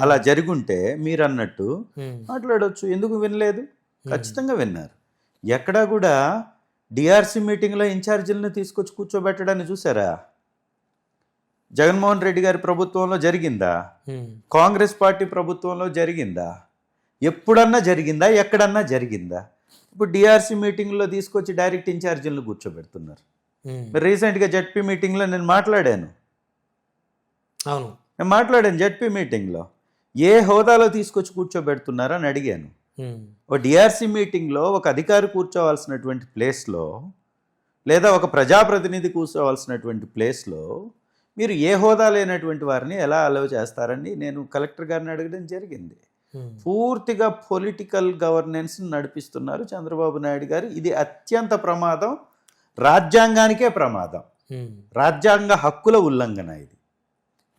అలా జరుగుంటే మీరు అన్నట్టు మాట్లాడవచ్చు. ఎందుకు వినలేదు? ఖచ్చితంగా విన్నారు. ఎక్కడా కూడా డిఆర్సీ మీటింగ్లో ఇన్ఛార్జీలను తీసుకొచ్చి కూర్చోబెట్టడాన్ని చూసారా? జగన్మోహన్ రెడ్డి గారి ప్రభుత్వంలో జరిగిందా? కాంగ్రెస్ పార్టీ ప్రభుత్వంలో జరిగిందా? ఎప్పుడన్నా జరిగిందా? ఎక్కడన్నా జరిగిందా? ఇప్పుడు డిఆర్సీ మీటింగ్లో తీసుకొచ్చి డైరెక్ట్ ఇన్ఛార్జీలను కూర్చోబెడుతున్నారు. రీసెంట్గా జడ్పీ మీటింగ్లో నేను మాట్లాడాను. జడ్పీ మీటింగ్లో ఏ హోదాలో తీసుకొచ్చి కూర్చోబెడుతున్నారని అడిగాను. ఒక డిఆర్సీ మీటింగ్లో ఒక అధికారి కూర్చోవలసినటువంటి ప్లేస్లో, లేదా ఒక ప్రజాప్రతినిధి కూర్చోవలసినటువంటి ప్లేస్లో మీరు ఏ హోదా లేనటువంటి వారిని ఎలా అలౌ చేస్తారని నేను కలెక్టర్ గారిని అడగడం జరిగింది. పూర్తిగా పొలిటికల్ గవర్నెన్స్ నడిపిస్తున్నారు చంద్రబాబు నాయుడు గారు. ఇది అత్యంత ప్రమాదం, రాజ్యాంగానికే ప్రమాదం, రాజ్యాంగ హక్కుల ఉల్లంఘన. ఇది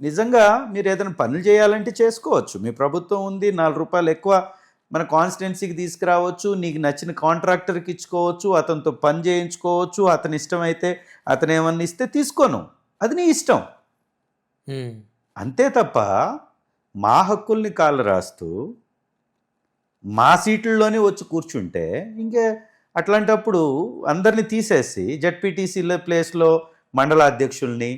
నిజంగా మీరు ఏదైనా పనులు చేయాలంటే చేసుకోవచ్చు. మీ ప్రభుత్వం ఉంది, 4 రూపాయలు ఎక్కువ మన కాన్స్టిట్యున్సీకి తీసుకురావచ్చు, నీకు నచ్చిన కాంట్రాక్టర్కి ఇచ్చుకోవచ్చు, అతనితో పని చేయించుకోవచ్చు, అతని ఇష్టమైతే అతను ఏమన్నా ఇస్తే తీసుకోను, అది నీ ఇష్టం. అంతే తప్ప మా హక్కుల్ని కాళ్ళు రాస్తూ మా సీట్లలోనే వచ్చి కూర్చుంటే ఇంకే అట్లాంటప్పుడు అందరినీ తీసేసి జడ్పీటీసీల ప్లేస్లో మండల అధ్యక్షుల్ని,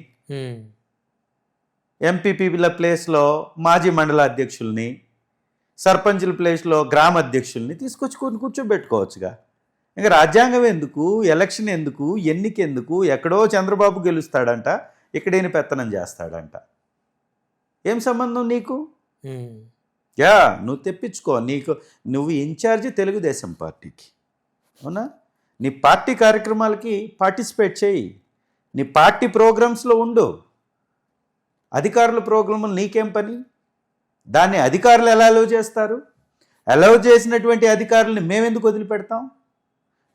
ఎంపీపీల ప్లేస్లో మాజీ మండల అధ్యక్షుల్ని, సర్పంచుల ప్లేస్లో గ్రామ అధ్యక్షుల్ని తీసుకొచ్చి కూర్చోబెట్టుకోవచ్చుగా. ఇంకా రాజ్యాంగం ఎందుకు, ఎలక్షన్ ఎందుకు, ఎన్నిక ఎందుకు? ఎక్కడో చంద్రబాబు గెలుస్తాడంట, ఇక్కడేని పెత్తనం చేస్తాడంట. ఏం సంబంధం నీకు? నువ్వు తెప్పించుకో. నువ్వు ఇన్ఛార్జి తెలుగుదేశం పార్టీకి, అవునా? నీ పార్టీ కార్యక్రమాలకి పార్టిసిపేట్ చేయి, నీ పార్టీ ప్రోగ్రామ్స్లో ఉండు. అధికారుల ప్రోగ్రాములు నీకేం పని? దాన్ని అధికారులు ఎలా అలౌ చేస్తారు? అలౌ చేసినటువంటి అధికారులని మేమెందుకు వదిలిపెడతాం?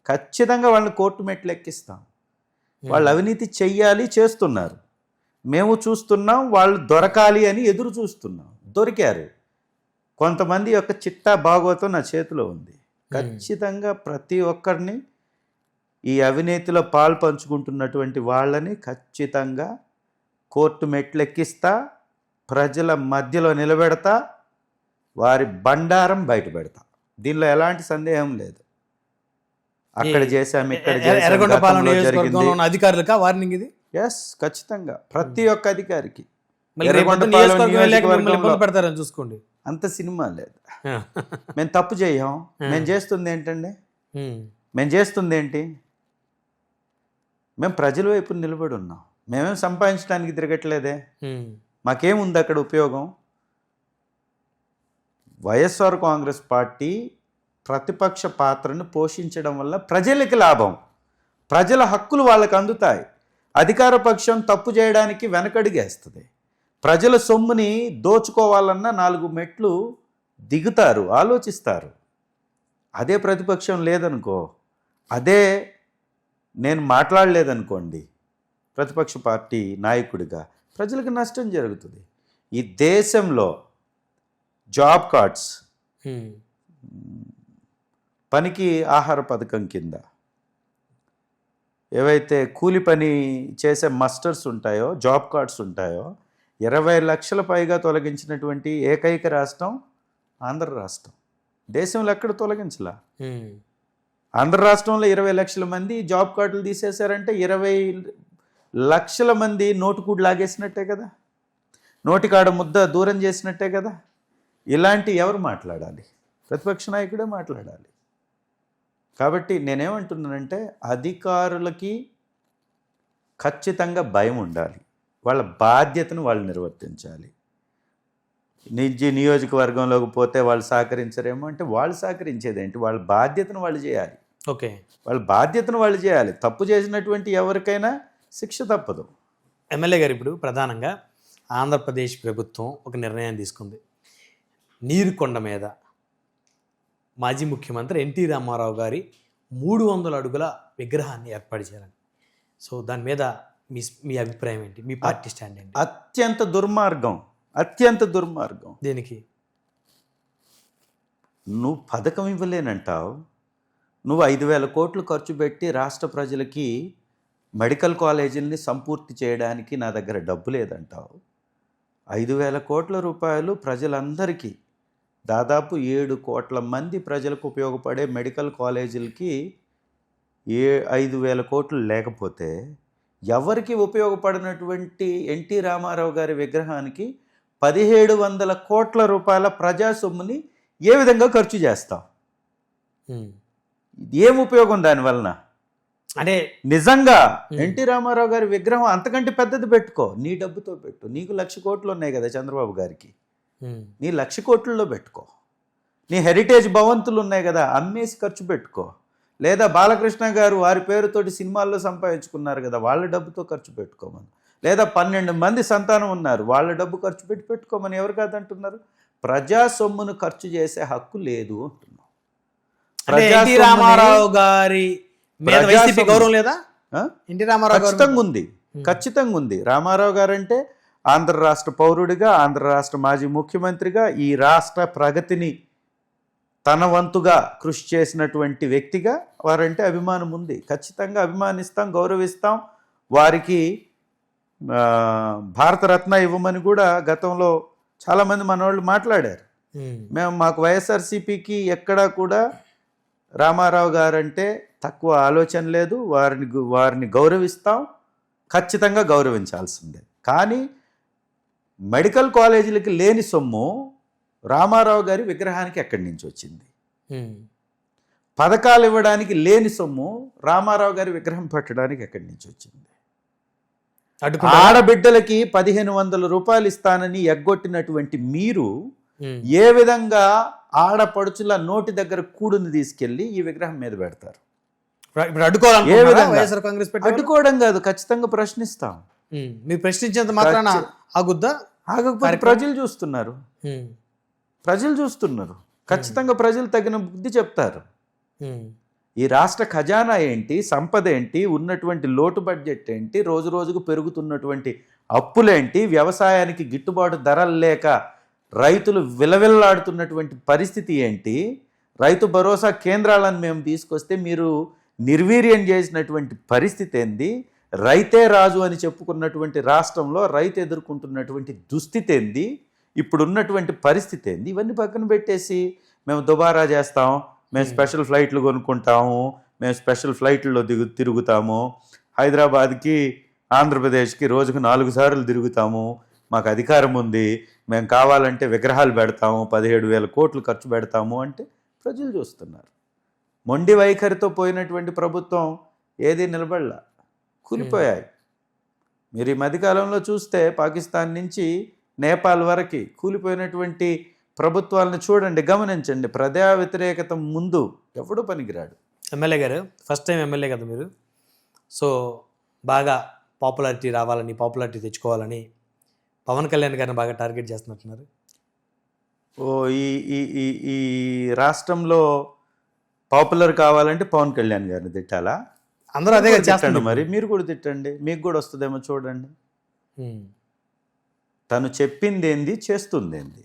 ఖచ్చితంగా వాళ్ళని కోర్టు మెట్లు ఎక్కిస్తాం. వాళ్ళు అవినీతి చెయ్యాలి, చేస్తున్నారు, మేము చూస్తున్నాం. వాళ్ళు దొరకాలి అని ఎదురు చూస్తున్నాం, దొరికారు. కొంతమంది యొక్క చిట్టా భాగవతం నా చేతిలో ఉంది. ఖచ్చితంగా ప్రతి ఒక్కరిని, ఈ అవినీతిలో పాలు పంచుకుంటున్నటువంటి వాళ్ళని ఖచ్చితంగా కోర్టు మెట్లెక్కిస్తా, ప్రజల మధ్యలో నిలబెడతా, వారి బండారం బయట పెడతా. దీనిలో ఎలాంటి సందేహం లేదు. అక్కడ చేశాం, ఇక్కడ ఎర్రగొండపాలెం నియోజకవర్గంలో ఉన్న అధికారులకా వార్నింగ్ ఇది? ఎస్, ఖచ్చితంగా ప్రతి ఒక్క అధికారికి. మళ్ళీ రేపు పొద్దున్న నియోజకవర్గం వెళ్ళాక మిమ్మల్ని ఇబ్బంది పెడతారని చూసుకోండి. అంత సినిమా లేదు. మేము తప్పు చేయం. మేము చేస్తుంది ఏంటండి? మేము చేస్తుంది ఏంటి? మేము ప్రజల వైపు నిలబడి ఉన్నాం. మేమేం సంపాదించడానికి తిరగట్లేదే. మాకేముంది అక్కడ ఉపయోగం? వైఎస్ఆర్ కాంగ్రెస్ పార్టీ ప్రతిపక్ష పాత్రను పోషించడం వల్ల ప్రజలకి లాభం, ప్రజల హక్కులు వాళ్ళకి అందుతాయి. అధికార పక్షం తప్పు చేయడానికి వెనకడిగేస్తుంది. ప్రజల సొమ్ముని దోచుకోవాలన్నా 4 మెట్లు దిగుతారు, ఆలోచిస్తారు. అదే ప్రతిపక్షం లేదనుకో, అదే నేను మాట్లాడలేదనుకోండి ప్రతిపక్ష పార్టీ నాయకుడిగా, ప్రజలకు నష్టం జరుగుతుంది. ఈ దేశంలో జాబ్ కార్డ్స్, పనికి ఆహార పథకం కింద ఏవైతే కూలి పని చేసే మస్టర్స్ ఉంటాయో, జాబ్ కార్డ్స్ ఉంటాయో, 20 లక్షల పైగా తొలగించినటువంటి ఏకైక రాష్ట్రం ఆంధ్ర రాష్ట్రం. దేశంలో ఎక్కడ తొలగించలా. ఆంధ్ర రాష్ట్రంలో 20 లక్షల మంది జాబ్ కార్డులు తీసేశారంటే 20 లక్షల మంది నోటుకూడు లాగేసినట్టే కదా, నోటికాడ ముద్ద దూరం చేసినట్టే కదా. ఇలాంటి ఎవరు మాట్లాడాలి? ప్రతిపక్ష నాయకుడే మాట్లాడాలి. కాబట్టి నేనేమంటున్నానంటే అధికారులకి ఖచ్చితంగా భయం ఉండాలి. వాళ్ళ బాధ్యతను వాళ్ళు నిర్వర్తించాలి. నియోజకవర్గంలోకి పోతే వాళ్ళు సహకరించరేమో అంటే వాళ్ళు సహకరించేది ఏంటి? వాళ్ళ బాధ్యతను వాళ్ళు చేయాలి. ఓకే, వాళ్ళ బాధ్యతను వాళ్ళు చేయాలి. తప్పు చేసినటువంటి ఎవరికైనా శిక్ష తప్పదు. ఎమ్మెల్యే గారు, ఇప్పుడు ప్రధానంగా ఆంధ్రప్రదేశ్ ప్రభుత్వం ఒక నిర్ణయం తీసుకుంది. నీరుకొండ మీద మాజీ ముఖ్యమంత్రి ఎన్టీ రామారావు గారి 300 అడుగుల విగ్రహాన్ని ఏర్పాటు చేయాలని. సో దాని మీద మీ అభిప్రాయం ఏంటి? మీ పార్టీ స్టాండ్ ఏంటి? అత్యంత దుర్మార్గం, అత్యంత దుర్మార్గం. దేనికి? నువ్వు పథకం ఇవ్వలేనంటావు. నువ్వు 5,000 కోట్లు ఖర్చు పెట్టి రాష్ట్ర ప్రజలకి మెడికల్ కాలేజీలని సంపూర్తి చేయడానికి నా దగ్గర డబ్బు లేదంటావు. 5,000 కోట్ల రూపాయలు ప్రజలందరికీ, దాదాపు 7 కోట్ల మంది ప్రజలకు ఉపయోగపడే మెడికల్ కాలేజీలకి 5,000 కోట్లు లేకపోతే ఎవరికి ఉపయోగపడినటువంటి ఎన్టీ రామారావు గారి విగ్రహానికి 1,700 కోట్ల రూపాయల ప్రజా సొమ్ముని ఏ విధంగా ఖర్చు చేస్తావు? ఏం ఉపయోగం దానివలన? అంటే నిజంగా ఎన్టీ రామారావు గారి విగ్రహం అంతకంటే పెద్దది పెట్టుకో, నీ డబ్బుతో పెట్టు. నీకు 1,00,000 కోట్లు ఉన్నాయి కదా చంద్రబాబు గారికి, నీ 1,00,000 కోట్లలో పెట్టుకో. నీ హెరిటేజ్ భవంతులు ఉన్నాయి కదా, అమ్మేసి ఖర్చు పెట్టుకో. లేదా బాలకృష్ణ గారు వారి పేరుతోటి సినిమాల్లో సంపాదించుకున్నారు కదా, వాళ్ళ డబ్బుతో ఖర్చు పెట్టుకోమని. లేదా 12 మంది సంతానం ఉన్నారు, వాళ్ళ డబ్బు ఖర్చు పెట్టుకోమని ఎవరు కాదంటున్నారు? ప్రజా సొమ్మును ఖర్చు చేసే హక్కు లేదు అంటున్నాం. ఎన్టీ రామారావు గారి మీద వైసీపీ గౌరవం లేదా? ఎన్టీ రామారావు ఖచ్చితంగా ఉంది, ఖచ్చితంగా ఉంది. రామారావు గారు అంటే ఆంధ్ర రాష్ట్ర పౌరుడిగా, ఆంధ్ర రాష్ట్ర మాజీ ముఖ్యమంత్రిగా, ఈ రాష్ట్ర ప్రగతిని తన వంతుగా కృషి చేసినటువంటి వ్యక్తిగా వారంటే అభిమానం ఉంది. ఖచ్చితంగా అభిమానిస్తాం, గౌరవిస్తాం. వారికి భారతరత్న ఇవ్వమని కూడా గతంలో చాలామంది మనవాళ్ళు మాట్లాడారు. మాకు వైఎస్ఆర్సీపీకి ఎక్కడా కూడా రామారావు గారంటే తక్కువ ఆలోచన లేదు. వారిని గౌరవిస్తాం, ఖచ్చితంగా గౌరవించాల్సిందే. కానీ మెడికల్ కాలేజీలకి లేని సొమ్ము రామారావు గారి విగ్రహానికి ఎక్కడి నుంచి వచ్చింది? పథకాలు ఇవ్వడానికి లేని సొమ్ము రామారావు గారి విగ్రహం పెట్టడానికి ఎక్కడి నుంచి వచ్చింది? ఆడబిడ్డలకి 1,500 రూపాయలు ఇస్తానని ఎగ్గొట్టినటువంటి మీరు ఏ విధంగా ఆడపడుచుల నోటి దగ్గర కూడుని తీసుకెళ్లి ఈ విగ్రహం మీద పెడతారు? అడ్డుకోవడం కాదు, ఖచ్చితంగా ప్రశ్నిస్తాం. మీరు ప్రశ్నించేంత మాత్రాన ఆగుద్దా? ఆగకపోతే ప్రజలు చూస్తున్నారు, ప్రజలు చూస్తున్నారు. ఖచ్చితంగా ప్రజలు తగిన బుద్ధి చెప్తారు. ఈ రాష్ట్ర ఖజానా ఏంటి, సంపద ఏంటి, ఉన్నటువంటి లోటు బడ్జెట్ ఏంటి, రోజు రోజుకు పెరుగుతున్నటువంటి అప్పులేంటి, వ్యవసాయానికి గిట్టుబాటు ధరలు లేక రైతులు విలవిల్లాడుతున్నటువంటి పరిస్థితి ఏంటి, రైతు భరోసా కేంద్రాలను మేము తీసుకొస్తే మీరు నిర్వీర్యం చేసినటువంటి పరిస్థితి ఏంది, రైతే రాజు అని చెప్పుకున్నటువంటి రాష్ట్రంలో రైతు ఎదుర్కొంటున్నటువంటి దుస్థితి ఏంది, ఇప్పుడున్నటువంటి పరిస్థితి ఏంది, ఇవన్నీ పక్కన పెట్టేసి మేము దుబారా చేస్తాం, మేము స్పెషల్ ఫ్లైట్లు కొనుక్కుంటాము, మేము స్పెషల్ ఫ్లైట్లలో తిరుగుతాము, హైదరాబాద్కి ఆంధ్రప్రదేశ్కి రోజుకు 4 సార్లు తిరుగుతాము, మాకు అధికారం ఉంది, మేము కావాలంటే విగ్రహాలు పెడతాము, 17,000 కోట్లు ఖర్చు పెడతాము అంటే ప్రజలు చూస్తున్నారు. మొండి వైఖరితో పోయినటువంటి ప్రభుత్వం ఏది నిలబడలా, కూలిపోయాయి. మీరు ఈ మధ్యకాలంలో చూస్తే పాకిస్తాన్ నుంచి నేపాల్ వరకు కూలిపోయినటువంటి ప్రభుత్వాలను చూడండి, గమనించండి. ప్రజా వ్యతిరేకత ముందు ఎవడూ పనికిరాడు. ఎమ్మెల్యే గారు ఫస్ట్ టైం ఎమ్మెల్యే కదా మీరు, సో బాగా పాపులారిటీ రావాలని, పాపులారిటీ తెచ్చుకోవాలని పవన్ కళ్యాణ్ గారిని బాగా టార్గెట్ చేస్తున్నట్టున్నారు. ఓ ఈ ఈ ఈ ఈ రాష్ట్రంలో పాపులర్ కావాలంటే పవన్ కళ్యాణ్ గారిని తిట్టాలా? అందరూ అదే తిట్టండి, మరి మీరు కూడా తిట్టండి, మీకు కూడా వస్తుందేమో చూడండి. తను చెప్పింది ఏంది, చేస్తుంది ఏంది?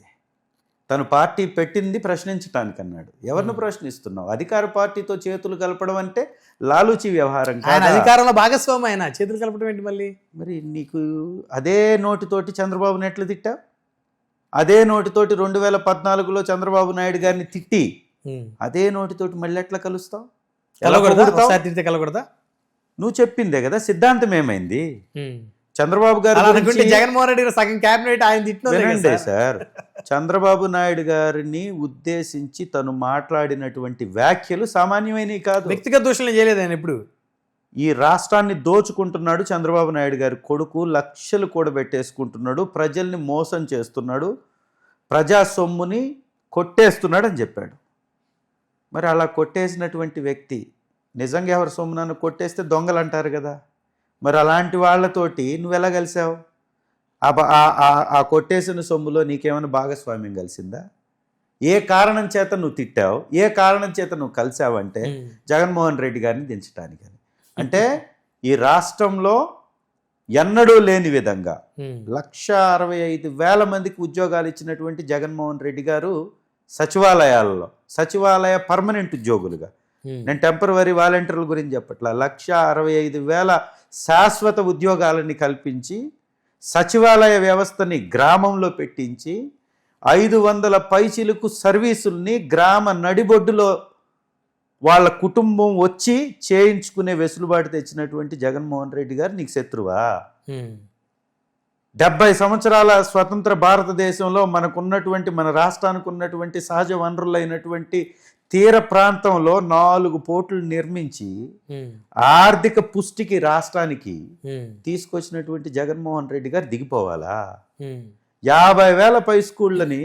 తను పార్టీ పెట్టింది ప్రశ్నించటానికి అన్నాడు. ఎవరిని ప్రశ్నిస్తున్నావు? అధికార పార్టీతో చేతులు కలపడం అంటే లాలూచి వ్యవహారం కాదా? అధికారంలో భాగస్వామి ఆయన, చేతులు కలపడం ఏంటి మళ్ళీ? మరి నీకు అదే నోటితోటి చంద్రబాబుని ఎట్లా తిట్టా? అదే నోటితోటి 2014లో చంద్రబాబు నాయుడు గారిని తిట్టి అదే నోటితోటి మళ్ళీ ఎట్లా కలుస్తావు? కలగకూడదా? నువ్వు చెప్పిందే కదా. సిద్ధాంతం ఏమైంది? చంద్రబాబు గారు జగన్మోహన్ రెడ్డి సగం క్యాబినెట్ ఆయన వినండి సార్, చంద్రబాబు నాయుడు గారిని ఉద్దేశించి తను మాట్లాడినటువంటి వ్యాఖ్యలు సామాన్యమైనవి కాదు. వ్యక్తిగత దోషులు చేయలేదు ఆయన ఎప్పుడు. ఈ రాష్ట్రాన్ని దోచుకుంటున్నాడు చంద్రబాబు నాయుడు గారి కొడుకు, లక్షలు కూడబెట్టేసుకుంటున్నాడు, ప్రజల్ని మోసం చేస్తున్నాడు, ప్రజా సొమ్ముని కొట్టేస్తున్నాడు అని చెప్పాడు. మరి అలా కొట్టేసినటువంటి వ్యక్తి నిజంగా ఎవరి సొమ్ము నన్ను కొట్టేస్తే దొంగలు అంటారు కదా, మరి అలాంటి వాళ్ళతోటి నువ్వు ఎలా కలిసావు? ఆ కొట్టేసిన సొమ్ములో నీకేమైనా భాగస్వామ్యం కలిసిందా? ఏ కారణం చేత నువ్వు తిట్టావు, ఏ కారణం చేత నువ్వు కలిసావంటే జగన్మోహన్ రెడ్డి గారిని దించడానికి. అంటే ఈ రాష్ట్రంలో ఎన్నడూ లేని విధంగా 165,000 మందికి ఉద్యోగాలు ఇచ్చినటువంటి జగన్మోహన్ రెడ్డి గారు సచివాలయాలలో, సచివాలయ పర్మనెంట్ ఉద్యోగులుగా, నేను టెంపరవరీ వాలంటీర్ల గురించి చెప్పట్లా, 165,000 శాశ్వత ఉద్యోగాలని కల్పించి సచివాలయ వ్యవస్థని గ్రామంలో పెట్టించి 500 పైచిలకు సర్వీసుల్ని గ్రామ నడిబొడ్డులో వాళ్ళ కుటుంబం వచ్చి చేయించుకునే వెసులుబాటు తెచ్చినటువంటి జగన్మోహన్ రెడ్డి గారు నీకు శత్రువా? 70 సంవత్సరాల స్వతంత్ర భారతదేశంలో మనకున్నటువంటి, మన రాష్ట్రానికి ఉన్నటువంటి సహజ వనరులైనటువంటి తీర ప్రాంతంలో 4 పోర్టులు నిర్మించి ఆర్థిక పుష్టికి రాష్ట్రానికి తీసుకొచ్చినటువంటి జగన్మోహన్ రెడ్డి గారు దిగిపోవాలా? 50,000 పై స్కూళ్ళని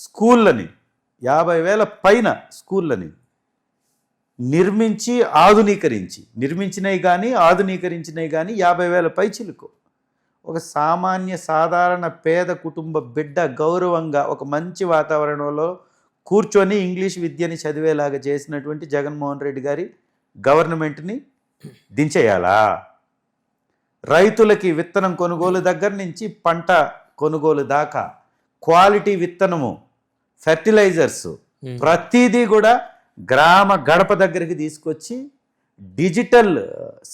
50,000 పైన స్కూళ్ళని నిర్మించి నిర్మించినవి కానీ ఆధునీకరించినవి కానీ 50,000 పై చిలుకు. ఒక సామాన్య సాధారణ పేద కుటుంబ బిడ్డ గౌరవంగా ఒక మంచి వాతావరణంలో కూర్చొని ఇంగ్లీష్ విద్యని చదివేలాగా చేసినటువంటి జగన్మోహన్ రెడ్డి గారి గవర్నమెంట్ని దించేయాలా? రైతులకి విత్తనం కొనుగోలు దగ్గర నుంచి పంట కొనుగోలు దాకా క్వాలిటీ విత్తనము, ఫెర్టిలైజర్స్ ప్రతిదీ కూడా గ్రామ గడప దగ్గరికి తీసుకొచ్చి డిజిటల్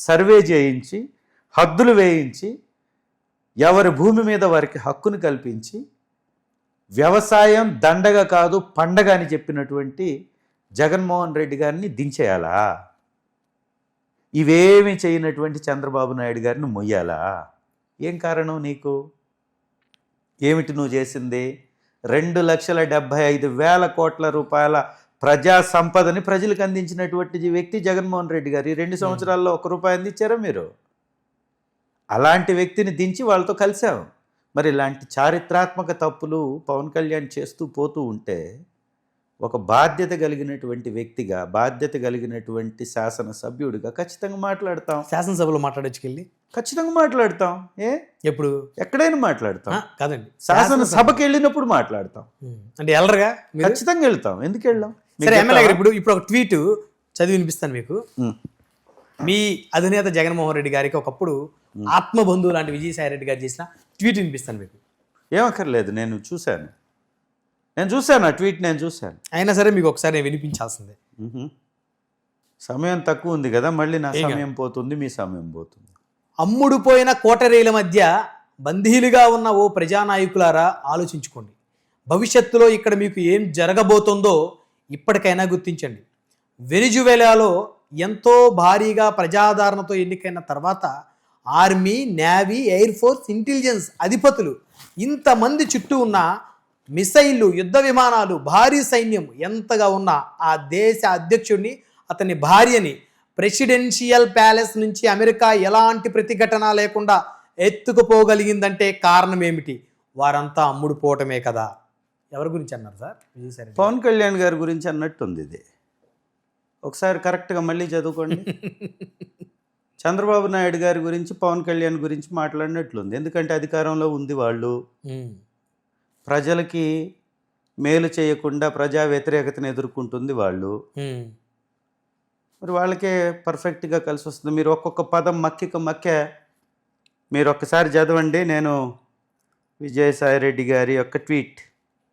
సర్వే చేయించి, హద్దులు వేయించి, ఎవరి భూమి మీద వారికి హక్కును కల్పించి, వ్యవసాయం దండగ కాదు పండగ అని చెప్పినటువంటి జగన్మోహన్ రెడ్డి గారిని దించేయాలా? ఇవేమీ చేయనటువంటి చంద్రబాబు నాయుడు గారిని మొయ్యాలా? ఏం కారణం నీకు? ఏమిటి నువ్వు చేసింది? 2,75,000 కోట్ల రూపాయల ప్రజా సంపదని ప్రజలకు అందించినటువంటి వ్యక్తి జగన్మోహన్ రెడ్డి గారు. ఈ 2 సంవత్సరాల్లో 1 రూపాయి అందించారా మీరు? అలాంటి వ్యక్తిని దించి వాళ్ళతో కలిసాము. మరి ఇలాంటి చారిత్రాత్మక తప్పులు పవన్ కళ్యాణ్ చేస్తూ పోతూ ఉంటే ఒక బాధ్యత కలిగినటువంటి వ్యక్తిగా, బాధ్యత కలిగినటువంటి శాసనసభ్యుడిగా ఖచ్చితంగా మాట్లాడతాం. శాసనసభలో మాట్లాడొచ్చుకెళ్ళి ఖచ్చితంగా మాట్లాడతాం. ఎప్పుడు ఎక్కడైనా మాట్లాడతాం కాదండి, శాసనసభకి వెళ్ళినప్పుడు మాట్లాడతాం. అంటే వెళ్ళరుగా? ఖచ్చితంగా వెళ్తాం. ఎందుకు వెళ్ళాం? సరే ఎమ్మెల్యే గారు, ఇప్పుడు ఒక ట్వీట్ చదివి వినిపిస్తాను మీకు. మీ అధినేత జగన్మోహన్ రెడ్డి గారికి ఒకప్పుడు ఆత్మబంధువు లాంటి విజయసాయి రెడ్డి గారు చేసిన ట్వీట్ వినిపిస్తాను మీకు. ఏమక్కర్లేదు, నేను చూశాను ఆ ట్వీట్, నేను చూశాను. అయినా సరే మీకు ఒకసారి నేను వినిపించాల్సిందే. సమయం తక్కువ ఉంది కదా, మళ్ళీ నా సమయం పోతుంది, మీ సమయం పోతుంది. అమ్ముడుపోయిన కోటరీల మధ్య బందీలుగా ఉన్న ఓ ప్రజానాయకులారా ఆలోచించుకోండి. భవిష్యత్తులో ఇక్కడ మీకు ఏం జరగబోతుందో ఇప్పటికైనా గుర్తించండి. వెనిజువెలాలో ఎంతో భారీగా ప్రజాదరణతో ఎన్నికైన తర్వాత army, navy, air force, intelligence అధిపతులు ఇంతమంది చుట్టూ ఉన్న మిసైళ్ళు, యుద్ధ విమానాలు, భారీ సైన్యం ఎంతగా ఉన్న ఆ దేశ అధ్యక్షుడిని, అతని భార్యని ప్రెసిడెన్షియల్ ప్యాలెస్ నుంచి అమెరికా ఎలాంటి ప్రతిఘటన లేకుండా ఎత్తుకుపోగలిగిందంటే కారణం ఏమిటి? వారంతా అమ్ముడు పోవటమే కదా. ఎవరి గురించి అన్నారు సార్? విజయసాయి రెడ్డి. పవన్ కళ్యాణ్ గారి గురించి అన్నట్టుంది ఇది. ఒకసారి కరెక్ట్గా మళ్ళీ చదువుకోండి. చంద్రబాబు నాయుడు గారి గురించి పవన్ కళ్యాణ్ గురించి మాట్లాడినట్లుంది. ఎందుకంటే అధికారంలో ఉంది వాళ్ళు, ప్రజలకి మేలు చేయకుండా ప్రజా వ్యతిరేకతను ఎదుర్కొంటుంది వాళ్ళు. మరి వాళ్ళకే పర్ఫెక్ట్గా కలిసి వస్తుంది. మీరు ఒక్కొక్క పదం మక్కే మీరు ఒక్కసారి చదవండి. నేను విజయసాయి రెడ్డి గారి యొక్క ట్వీట్.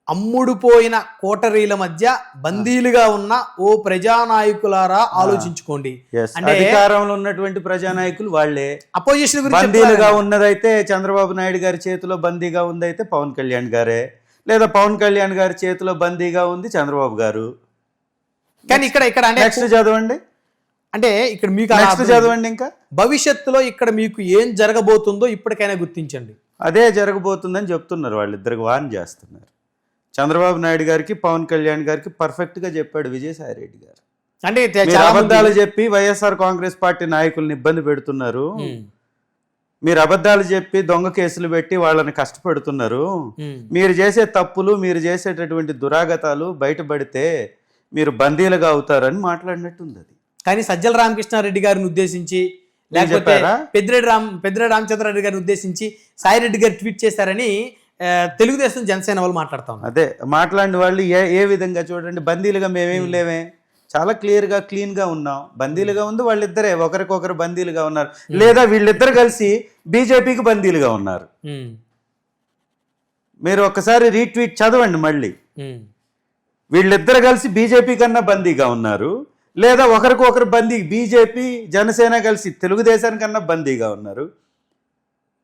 అమ్ముడుపోయిన కోటరీల మధ్య బందీలుగా ఉన్న ఓ ప్రజానాయకులారా ఆలోచించుకోండి. అంటే అధికారంలో ఉన్నటువంటి ప్రజానాయకులు వాళ్ళే. అపోజిషన్ గురించి బందీలుగా ఉన్నదైతే చంద్రబాబు నాయుడు గారి చేతిలో బందీగా ఉందైతే పవన్ కళ్యాణ్ గారే, లేదా పవన్ కళ్యాణ్ గారి చేతిలో బందీగా ఉంది చంద్రబాబు గారు. కానీ ఇక్కడ నెక్స్ట్ చదవండి. అంటే ఇక్కడ మీకు నెక్స్ట్ చదవండి. ఇంకా భవిష్యత్తులో ఇక్కడ మీకు ఏం జరగబోతుందో ఇప్పటికైనా గుర్తించండి. అదే జరగబోతుందని చెప్తున్నారు, వాళ్ళిద్దరికి వార్న్ చేస్తున్నారు. చంద్రబాబు నాయుడు గారికి పవన్ కళ్యాణ్ గారికి పర్ఫెక్ట్గా చెప్పాడు విజయసాయి రెడ్డి గారు. అంటే అబద్ధాలు చెప్పి వైఎస్ఆర్ కాంగ్రెస్ పార్టీ నాయకుల్ని ఇబ్బంది పెడుతున్నారు, మీరు అబద్ధాలు చెప్పి దొంగ కేసులు పెట్టి వాళ్ళని కష్టపెడుతున్నారు, మీరు చేసే తప్పులు, మీరు చేసేటటువంటి దురాగతాలు బయటపడితే మీరు బందీలుగా అవుతారని మాట్లాడినట్టుంది. అది కానీ సజ్జల రామకృష్ణారెడ్డి గారిని ఉద్దేశించి, లేకపోతే పెద్దిరెడ్డి రామచంద్రారెడ్డి గారిని ఉద్దేశించి సాయిరెడ్డి గారు ట్వీట్ చేశారని తెలుగుదేశం జనసేన వాళ్ళు మాట్లాడతాం. అదే మాట్లాడిన వాళ్ళు ఏ విధంగా చూడండి, బందీలుగా మేమేమి లేవే, చాలా క్లియర్గా క్లీన్గా ఉన్నాం. బందీలుగా ఉంది వాళ్ళిద్దరే, ఒకరికొకరు బందీలుగా ఉన్నారు, లేదా వీళ్ళిద్దరు కలిసి బీజేపీకి బందీలుగా ఉన్నారు. మీరు ఒక్కసారి రీట్వీట్ చదవండి మళ్ళీ. వీళ్ళిద్దరు కలిసి బీజేపీ కన్నా బందీగా ఉన్నారు, లేదా ఒకరికొకరు బందీ, బీజేపీ జనసేన కలిసి తెలుగుదేశానికన్నా బందీగా ఉన్నారు.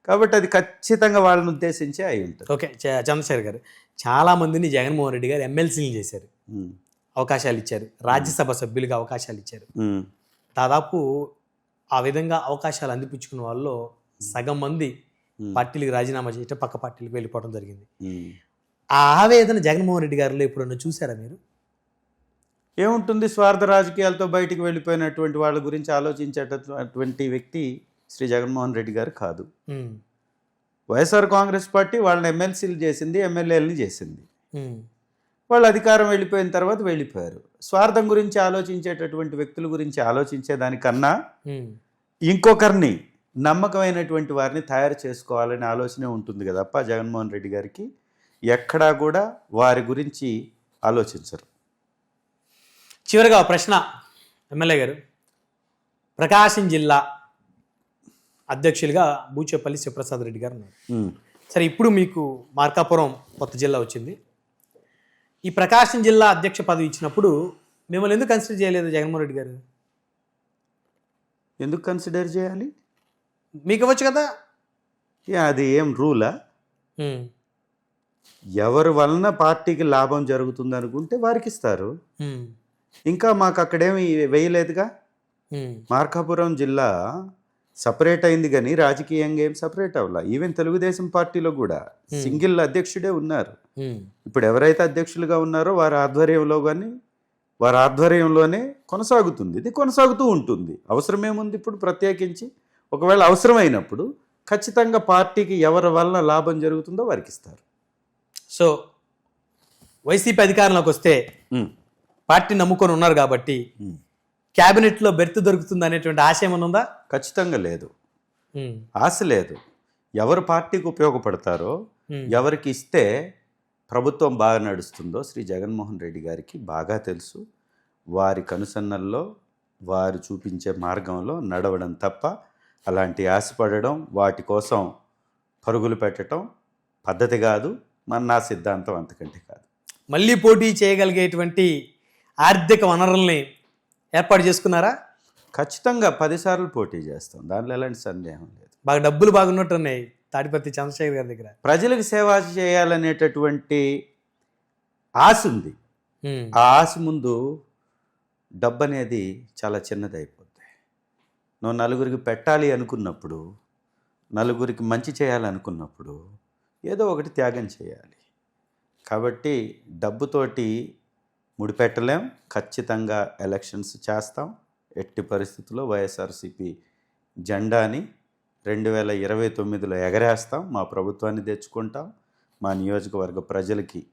కాబట్టి అది ఖచ్చితంగా వాళ్ళని ఉద్దేశించి అయి ఉంటుంది. ఓకే, చంద్రశేఖర్ గారు, చాలా మందిని జగన్మోహన్ రెడ్డి గారు ఎమ్మెల్సీలు చేశారు, అవకాశాలు ఇచ్చారు, రాజ్యసభ సభ్యులుగా అవకాశాలు ఇచ్చారు. దాదాపు ఆ విధంగా అవకాశాలు అందిపుచ్చుకున్న వాళ్ళలో సగం మంది పార్టీలకు రాజీనామా చేయటం, పక్క పార్టీలకు వెళ్ళిపోవడం జరిగింది. ఆ ఆవేదన జగన్మోహన్ రెడ్డి గారిలో ఎప్పుడన్నా చూసారా మీరు? ఏముంటుంది, స్వార్థ రాజకీయాలతో బయటికి వెళ్ళిపోయినటువంటి వాళ్ళ గురించి ఆలోచించేటటువంటి వ్యక్తి శ్రీ జగన్మోహన్ రెడ్డి గారు కాదు. వైఎస్ఆర్ కాంగ్రెస్ పార్టీ వాళ్ళని ఎమ్మెల్సీలు చేసింది, ఎమ్మెల్యేలని చేసింది. వాళ్ళు అధికారం వెళ్ళిపోయిన తర్వాత వెళ్ళిపోయారు. స్వార్థం గురించి ఆలోచించేటటువంటి వ్యక్తుల గురించి ఆలోచించేదానికన్నా ఇంకొకరిని, నమ్మకమైనటువంటి వారిని తయారు చేసుకోవాలనే ఆలోచనే ఉంటుంది కదా అప్ప జగన్మోహన్ రెడ్డి గారికి. ఎక్కడా కూడా వారి గురించి ఆలోచించరు. చివరిగా ప్రశ్న, ఎమ్మెల్యే గారు, ప్రకాశం జిల్లా అధ్యక్షులుగా బూచేపల్లి శివప్రసాద్ రెడ్డి గారు ఉన్నారు. సరే, ఇప్పుడు మీకు మార్కాపురం కొత్త జిల్లా వచ్చింది. ఈ ప్రకాశం జిల్లా అధ్యక్ష పదవి ఇచ్చినప్పుడు మిమ్మల్ని ఎందుకు కన్సిడర్ చేయలేదు జగన్మోహన్ రెడ్డి గారు? ఎందుకు కన్సిడర్ చేయాలి? మీకు ఇవ్వచ్చు కదా. అది ఏం రూలా? ఎవరి వలన పార్టీకి లాభం జరుగుతుంది అనుకుంటే వారికి ఇస్తారు. ఇంకా మాకు అక్కడేమి వేయలేదుగా. మార్కాపురం జిల్లా సపరేట్ అయింది కానీ రాజకీయంగా ఏం సపరేట్ అవ్వాల. ఈవెన్ తెలుగుదేశం పార్టీలో కూడా సింగిల్ అధ్యక్షుడే ఉన్నారు. ఇప్పుడు ఎవరైతే అధ్యక్షులుగా ఉన్నారో వారి ఆధ్వర్యంలో కానీ వారి ఆధ్వర్యంలోనే కొనసాగుతుంది. ఇది కొనసాగుతూ ఉంటుంది. అవసరమేముంది ఇప్పుడు ప్రత్యేకించి? ఒకవేళ అవసరమైనప్పుడు ఖచ్చితంగా పార్టీకి ఎవరి వలన లాభం జరుగుతుందో వారికి ఇస్తారు. సో వైసీపీ అధికారంలోకి వస్తే పార్టీ నమ్ముకొని ఉన్నారు కాబట్టి క్యాబినెట్లో బెర్త్ దొరుకుతుంది అనేటువంటి ఆశ ఏమైనా ఉందా? ఖచ్చితంగా లేదు, ఆశ లేదు. ఎవరు పార్టీకి ఉపయోగపడతారో, ఎవరికి ఇస్తే ప్రభుత్వం బాగా నడుస్తుందో శ్రీ జగన్మోహన్ రెడ్డి గారికి బాగా తెలుసు. వారి కనుసన్నల్లో, వారు చూపించే మార్గంలో నడవడం తప్ప అలాంటి ఆశపడడం, వాటి కోసం పరుగులు పెట్టడం పద్ధతి కాదు. నా సిద్ధాంతం అంతకంటే కాదు. మళ్ళీ పోటీ చేయగలిగేటువంటి ఆర్థిక వనరుల్ని ఏర్పాటు చేసుకున్నారా? ఖచ్చితంగా 10 సార్లు పోటీ చేస్తాం, దాంట్లో ఎలాంటి సందేహం లేదు. బాగా డబ్బులు బాగున్నట్టున్నాయి తాడిపత్రి చంద్రశేఖర్ గారి దగ్గర. ప్రజలకు సేవ చేయాలనేటటువంటి ఆశ ఉంది. ఆ ఆశ ముందు డబ్బు అనేది చాలా చిన్నది అయిపోద్ది. నువ్వు నలుగురికి పెట్టాలి అనుకున్నప్పుడు నలుగురికి మంచి చేయాలనుకున్నప్పుడు ఏదో ఒకటి త్యాగం చేయాలి. కాబట్టి డబ్బుతోటి ముడిపెట్టలేం. ఖచ్చితంగా ఎలక్షన్స్ చేస్తాం. ఎట్టి పరిస్థితుల్లో వైఎస్ఆర్సీపీ జెండాని 2029లో ఎగరేస్తాం. మా ప్రభుత్వాన్ని తెచ్చుకుంటాం. మా నియోజకవర్గ ప్రజలకి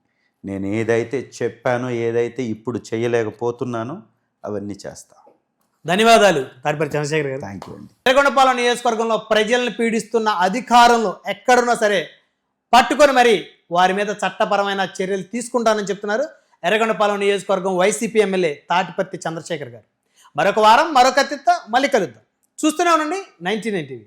నేను ఏదైతే చెప్పానో, ఏదైతే ఇప్పుడు చేయలేకపోతున్నానో అవన్నీ చేస్తాం. ధన్యవాదాలు తాటిపర్తి చంద్రశేఖర్ గారు. థ్యాంక్ యూ అండి. ఎర్రగొండపాలెం నియోజకవర్గంలో ప్రజలను పీడిస్తున్న అధికారంలో ఎక్కడున్నా సరే పట్టుకొని మరి వారి మీద చట్టపరమైన చర్యలు తీసుకుంటానని చెప్తున్నారు ఎర్రగొండపాలెం నియోజకవర్గం వైసీపీ ఎమ్మెల్యే తాటిపర్తి చంద్రశేఖర్ గారు. మరొక వారం మరొక అతిథితో మళ్ళీ కలుద్దాం. చూస్తూనే ఉండండి 99 టీవీ.